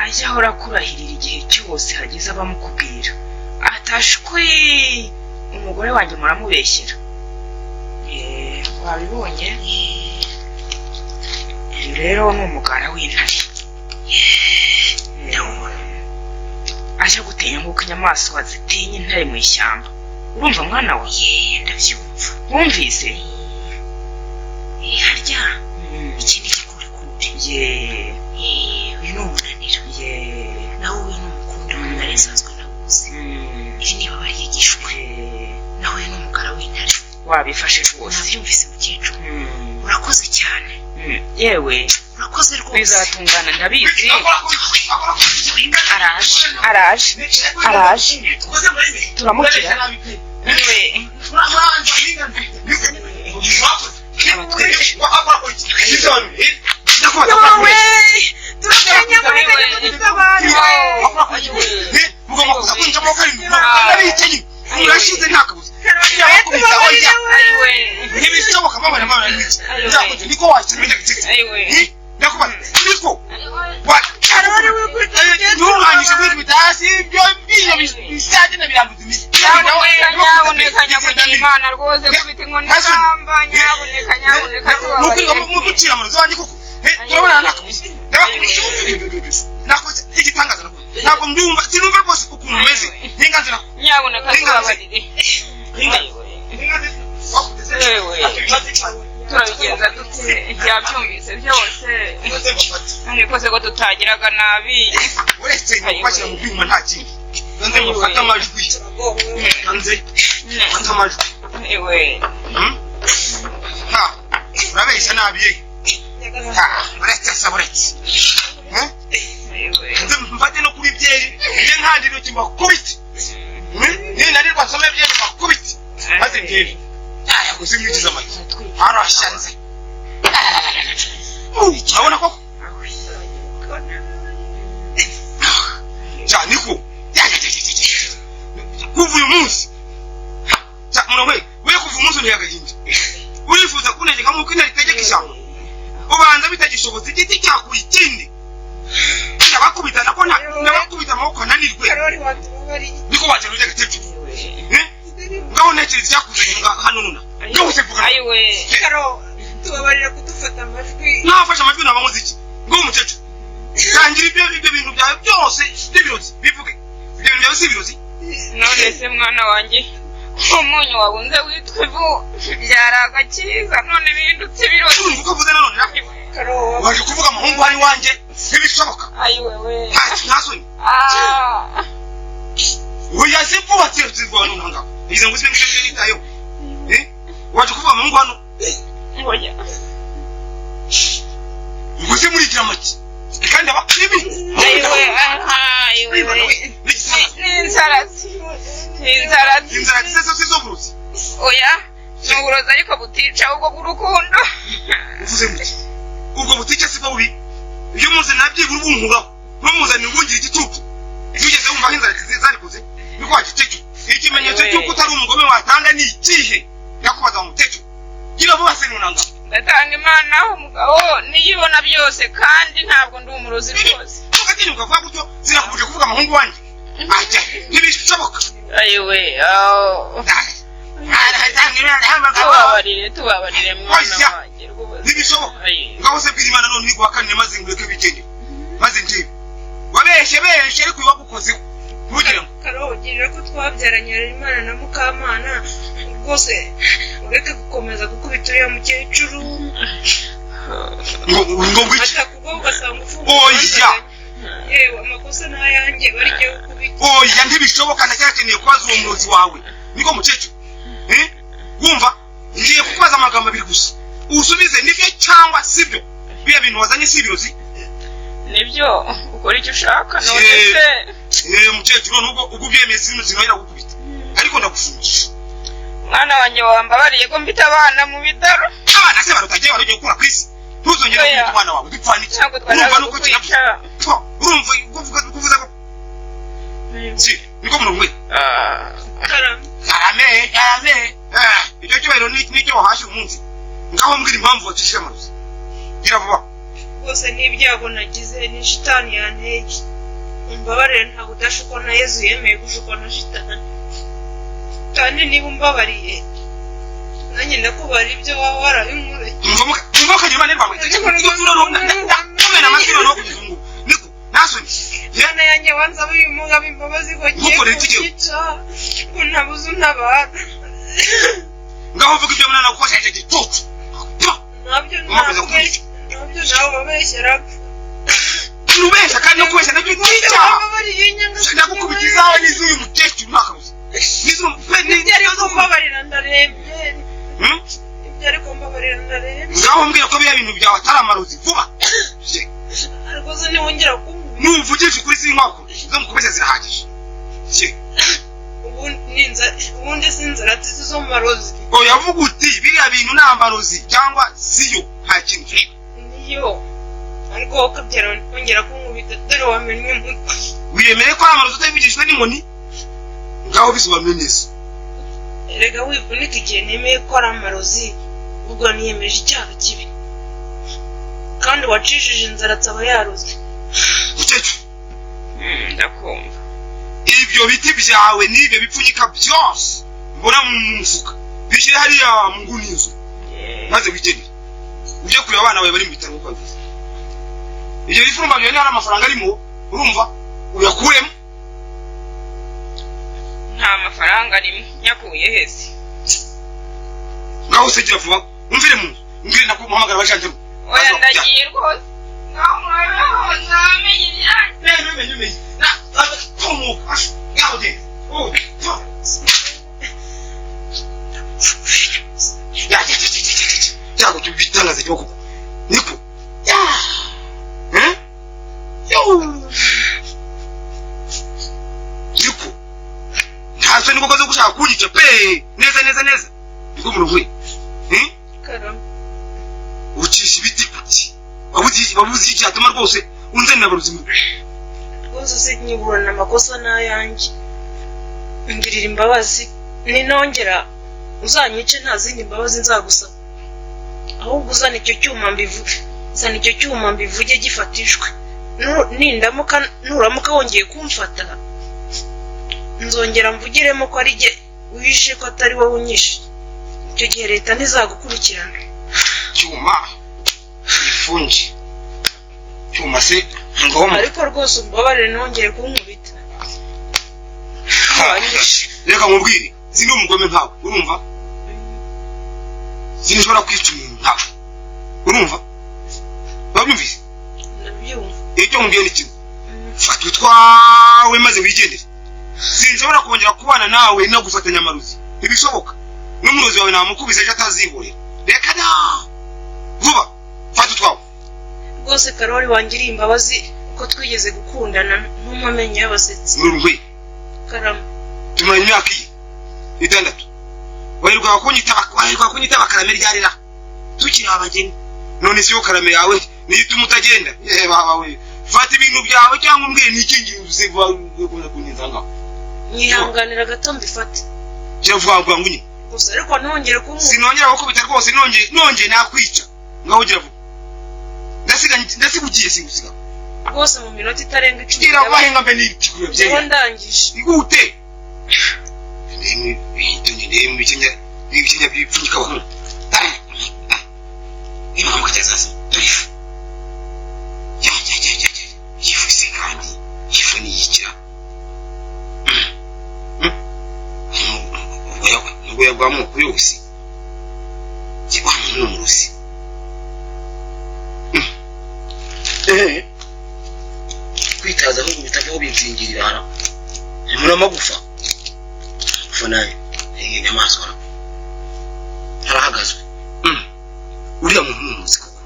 [SPEAKER 8] ajya ahora akurahirira igihe cyose hagize abamukubwira atashwi umugore wanjye muramubeshyera wabibonye uyu rero ni umugara w'intare aje gutenya nk'uko inyamaswa zitinya intare mu ishyamba urumva mwana we
[SPEAKER 7] ndabyumva
[SPEAKER 8] wumvise
[SPEAKER 7] harya ikindi gikurikuri uyu ni umunaniro nawe uyu ni umukunda w'intare nsanzwe nabuze iri ni ibaba ry'igishwi nawe uyu ni umugara w'intare
[SPEAKER 8] wabifashe rwose
[SPEAKER 7] nabyumvise mukecuru urakoze cyane
[SPEAKER 8] yewe
[SPEAKER 7] urakoze rwose
[SPEAKER 8] bizatungana ndabizi araje turamukira
[SPEAKER 3] ntabwo mbyumva sinumva rwose ukuntu umeze n'inganzira
[SPEAKER 8] nyabuneka tubabarire turabigenza dute yabyumvise byose ariko se ko tutagiraga nabi
[SPEAKER 3] uretse gufasha mu byuma nta kindi nze mufata amajwi nze mfata amajwi urabeshya nabi uretse mfate no kuri byeri njye nkandi intoki mbakubite ninanirwa nsome byeri mbakubite maze byeri yaguze mwitiza amata arashanze urabona koko niko kuva uyu munsi munowe we kuva umunsi unteye agahinda urifuza kuntegeka nk'uko intare itegeka ishyamba ubanza bitagishobotse igiti cyakuye ikindi ndabakubita nako ndabakubita amaboko ananirwe niko wajya ujya gatatu ngaho ntekereza icyakuzanye hano nuna ngaho usevuga
[SPEAKER 7] tubabarira kudufata amajwi
[SPEAKER 3] nafashe amajwi naba muziki ngaho umukecuru tangira ibyo bintu byawe byose by'ibirozi bivuge ibyo bintu byawe si ibirozi
[SPEAKER 8] none se mwana wanjye umunyu wabunze witwa ivu byari agakiza none bihindutse ibirozi
[SPEAKER 3] urumva uko avuze nanone waje kuvuga amahungu ari wanjye ntibishoboka ntasoni oya se vuba tsirwa none ngaho izo ngo sibe ngibyo nitayo waje kuvuga amahungu hano
[SPEAKER 8] oya
[SPEAKER 3] ngo se muri kiramaki kandi abakibi n'inzaratsi se z'uburozi
[SPEAKER 8] oya ni uburozi ariko butica ubwo bw'urukundo
[SPEAKER 3] uvuze muti ubwo butica si bwo bubi iyo muze nabyibura ubunkuraho ntumuzanire ubungira igicucu ntugeze wumva aho inzaratsi zarikoze niko wagicecuru ikimenyetso cy'uko utari umugome watanga ni ikihe ndakubaza mu mutecu gira vuba se nunanga
[SPEAKER 8] ndatanga imana aho umugabo niyibona byose kandi ntabwo ndi umurozi rwose
[SPEAKER 3] ugatinyuka vuga gutyo zirakubuje kuvuga amahungu wanjye ajya ntibishoboka
[SPEAKER 8] tubabarire mwana wanjye rwose
[SPEAKER 3] ntibishoboka ngaho se bwira imana none iguhakanire maze ngureke bigende maze ndebe wabeshye ariko iwagukozeho ntugire ngo
[SPEAKER 7] karogirira ko twabyaranye Imana na Mukamana rwose ureke gukomeza gukubita uriya mukecuru
[SPEAKER 3] ngo ngwiki
[SPEAKER 7] atakugwa ugasanga
[SPEAKER 3] oya
[SPEAKER 7] yewe amakosa n'ayanjye barije gukubita
[SPEAKER 3] oya ntibishoboka ndacyakeneye kubaza uwo murozi wawe niko mukecuru wumva ngiye kukubaza amagambo abiri gusa usubize nibyo cyangwa sibyo biya bintu wazanye sibirozi
[SPEAKER 8] nibyo ukora icyo ushaka none se
[SPEAKER 3] mukecuru nubwo ubyemeye sinahera gukubita ariko ndagufungisha mwana
[SPEAKER 8] wanjye wambabariye ko mbita abana mu bitaro
[SPEAKER 3] abana se barutagiye barugiye gukura ku isi ntuzongere kwita umwana wawe dupfana iki urumva nuko kirapfa urumva kuvuza ko si niko munomwe karame icyo cyubahiro nicyo wahashye umunsi ngaho mbwira impamvu watishije amarozi gira vuba
[SPEAKER 7] rwose n'ibyago nagize ni shitani yanteye umbabarire ntabwo udashukwa na yezu yemeye gushukwa na shitani kandi niba umbabariye nanjye ndakubara ibyo waba warabinkoreye
[SPEAKER 3] umva ukagira imana rwawe kumena amasiro no kugeza ubu niko nasoni
[SPEAKER 7] Yana yanjye wanza bimuga bimbabazi ko gica ko nabuze untabara
[SPEAKER 3] ngaho vuga ibyo mwana gukosha gicucu
[SPEAKER 7] nabyo nawe babeshyera
[SPEAKER 3] nubesha kandi no kubesha nabyo nica ndakukubitiza aho nizuye umukecuru mwakabuze
[SPEAKER 7] ibyo ariko mbabarira ndarembye ibyo ariko mbabarira ndarembye
[SPEAKER 3] ngaho mbwira ko biya bintu byawe atari amarozi vuba
[SPEAKER 7] ariko se niwongera kumubwira
[SPEAKER 3] numvugisha kuri sinkoko zo mukubeshya zirahagije
[SPEAKER 7] ubundi sinzara tizi zo mu marozi
[SPEAKER 3] oya vuga uti biriya bintu ni amarozi cyangwa siyo nta kintu
[SPEAKER 7] niyo ariko wowe ukabyara wongera kunkubita dore wamennye umutwe
[SPEAKER 3] wiyemeye ko ari amarozi utabivugishijwe n'inkoni ngaho bisobanuye neza
[SPEAKER 7] erega wivunika igihe nemeye ko ari amarozi ubwo niyemeje icyaha kibi kandi wacishije inzara nsaba yaroze
[SPEAKER 3] mukecuru
[SPEAKER 8] ndakumva
[SPEAKER 3] ibyo biti byawe n'ibyo bipfunyika byose mbona mu mufuka bishyire hariya mu nguni y'inzu maze wigendere ujye kureba abana bawe bari mu bitaro uko bivuze ibyo bifurumba byawe niba hari amafaranga arimo urumva uyakuremo
[SPEAKER 8] nta mafaranga arimo nyakuye hese
[SPEAKER 3] ngaho usegira vuba umvire mu nzu umbwire nako muhamagara abajanjemo
[SPEAKER 8] oya ndagiye rwose ngaho mwabeho nzamenye ibyanjye
[SPEAKER 3] menye tumuka ngaho de yago tubitangaza cyo kuko niko niko ntazo niko koze gushaka kunyica pe neza niko muruvuye
[SPEAKER 7] karame
[SPEAKER 3] ucisha ibiti kuti babuzi icyatuma rwose unzanira abaruzimu
[SPEAKER 7] rwose sinyiburana amakosa n'ayanjye ngirira imbabazi ninongera uzanyice nta zindi mbabazi nzagusaba ahubwo uzana icyo cyuma mbivuge gifatishwe nuramuka wongeye kumfata nzongera mvugiremo ko ari jye wishe ko atari wowe unyishe icyo gihe leta ntizagukurikirana
[SPEAKER 3] cyuma ifunge cyuma se ngoma
[SPEAKER 7] ariko rwose umbabarire nongeye kunkubita
[SPEAKER 3] reka mubwire zindi umugome nkawe urumva sinshobora kwica umuntu nkawe urumva babyumvise
[SPEAKER 7] ndabyumva
[SPEAKER 3] icyo mubwiye ni kimwe fata utwawe maze wigendere sinshobora kongera kubana nawe no gufatanya amarozi ntibishoboka n'umurozi wawe namukubise ejo atazihorera reka da vuba fata utwawe
[SPEAKER 7] rwose karori wangiriye imbabazi uko twigeze gukundana ntumamenye y'abasetsi
[SPEAKER 3] urumve
[SPEAKER 7] karame
[SPEAKER 3] tumaranye imyaka 6 baheruka kunyita bakarame ryarira tukiri abageni none si yo karame yawe niyo ituma utagenda bawe fata ibintu byawe cyangwa umbwire n'ikingira uziva ukunda kunyiza ngaho
[SPEAKER 7] nyihanganira gato mbifate
[SPEAKER 3] kiravuga ngo nyine
[SPEAKER 7] gusa ariko ntongere
[SPEAKER 3] sinongera gukubita rwose nongeye nakwica ngaho gira vuba ndasibugiye singusiga
[SPEAKER 7] rwose mu minota itarenga 10
[SPEAKER 3] gira bahenga mbe n'ibikikuye bye
[SPEAKER 7] ndangije
[SPEAKER 3] igute ndemu bikenya bipfunyika abantu niba mukageza turifu yifuse kandi yifu ni yikira ubwo yagwamo kuri ubusi kigwa mu murusi kwitaza ahubwo bitavaho binzingirira hano muri amagufa gufa nayo inyamaswa harahagazwe uriya muntu n'umuzi koko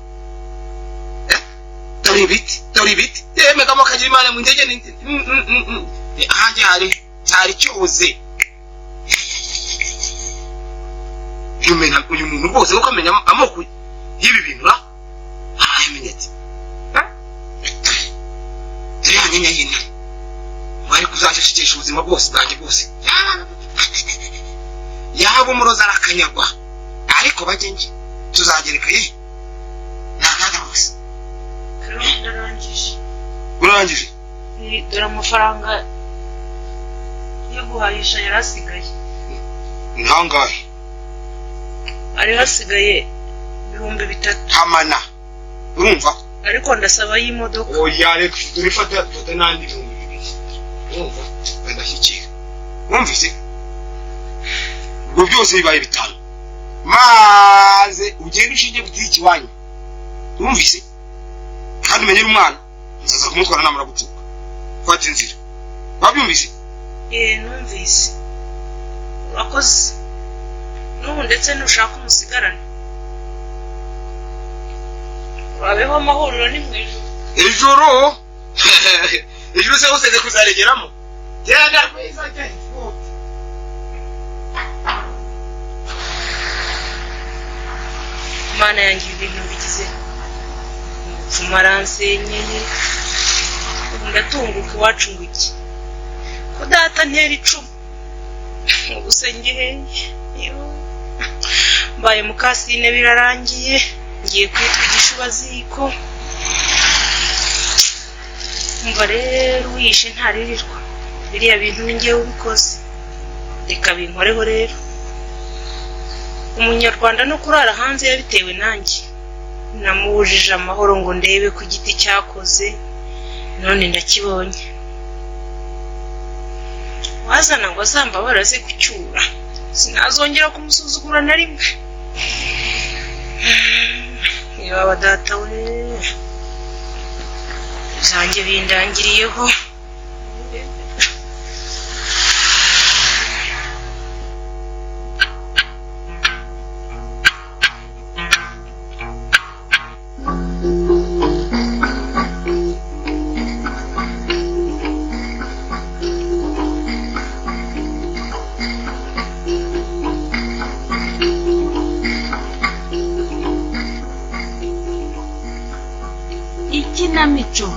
[SPEAKER 3] dore ibiti yemegamo akagira imana mu ndege ahandi cyari cyuze uyu muntu rwose kuko amenya amoko y'ibi bintu arayamenye ati dore ya nyanya y'intare wari kuzashishikisha ubuzima bwose bwanjye bwose yaba umuroza arakanyagwa ariko bagenge tuzagereka ye nakaga bose urangije
[SPEAKER 7] dore amafaranga yo guhahisha yarasigaye
[SPEAKER 3] ntangahe
[SPEAKER 7] ari hasigaye 3,000
[SPEAKER 3] hamana urumva
[SPEAKER 7] ariko ndasaba y'imodoka
[SPEAKER 3] oya reka turifata nandi 2,000 urumva ndashyikira wumvise ubwo byose bibaye 5 maze ugende ushinge butiki wanyu wumvise kandi umenyere umwana nzaza kumutwara namara gutuka fata inzira wabyumvise
[SPEAKER 7] numvise urakoze n'ubu ndetse nushaka umusigarana urabeho amahuriro ni mu ijuru
[SPEAKER 3] se hose kuzaregeramo genda kwiza
[SPEAKER 7] Mana yanjye ibintu bigize umupfumaransenyeye ubu ndatunguka iwacu ngo iki ko data ntera icumu ubusengeye mbaye mukasine birarangiye ngiye kwitwigisha ubaziko umva rero wishe ntaririrwa biriya bintu ni ngewe ubikoze reka binkoreho rero umunyarwanda no kurara hanze yabitewe nanjye namubujije amahoro ngo ndebe ku giti cyakoze none ndakibonye wazana ngo azambabara ze gucyura sinazongera kumusuzugura na rimwe yaba data we zanjye bindangiriyeho
[SPEAKER 2] ikinamico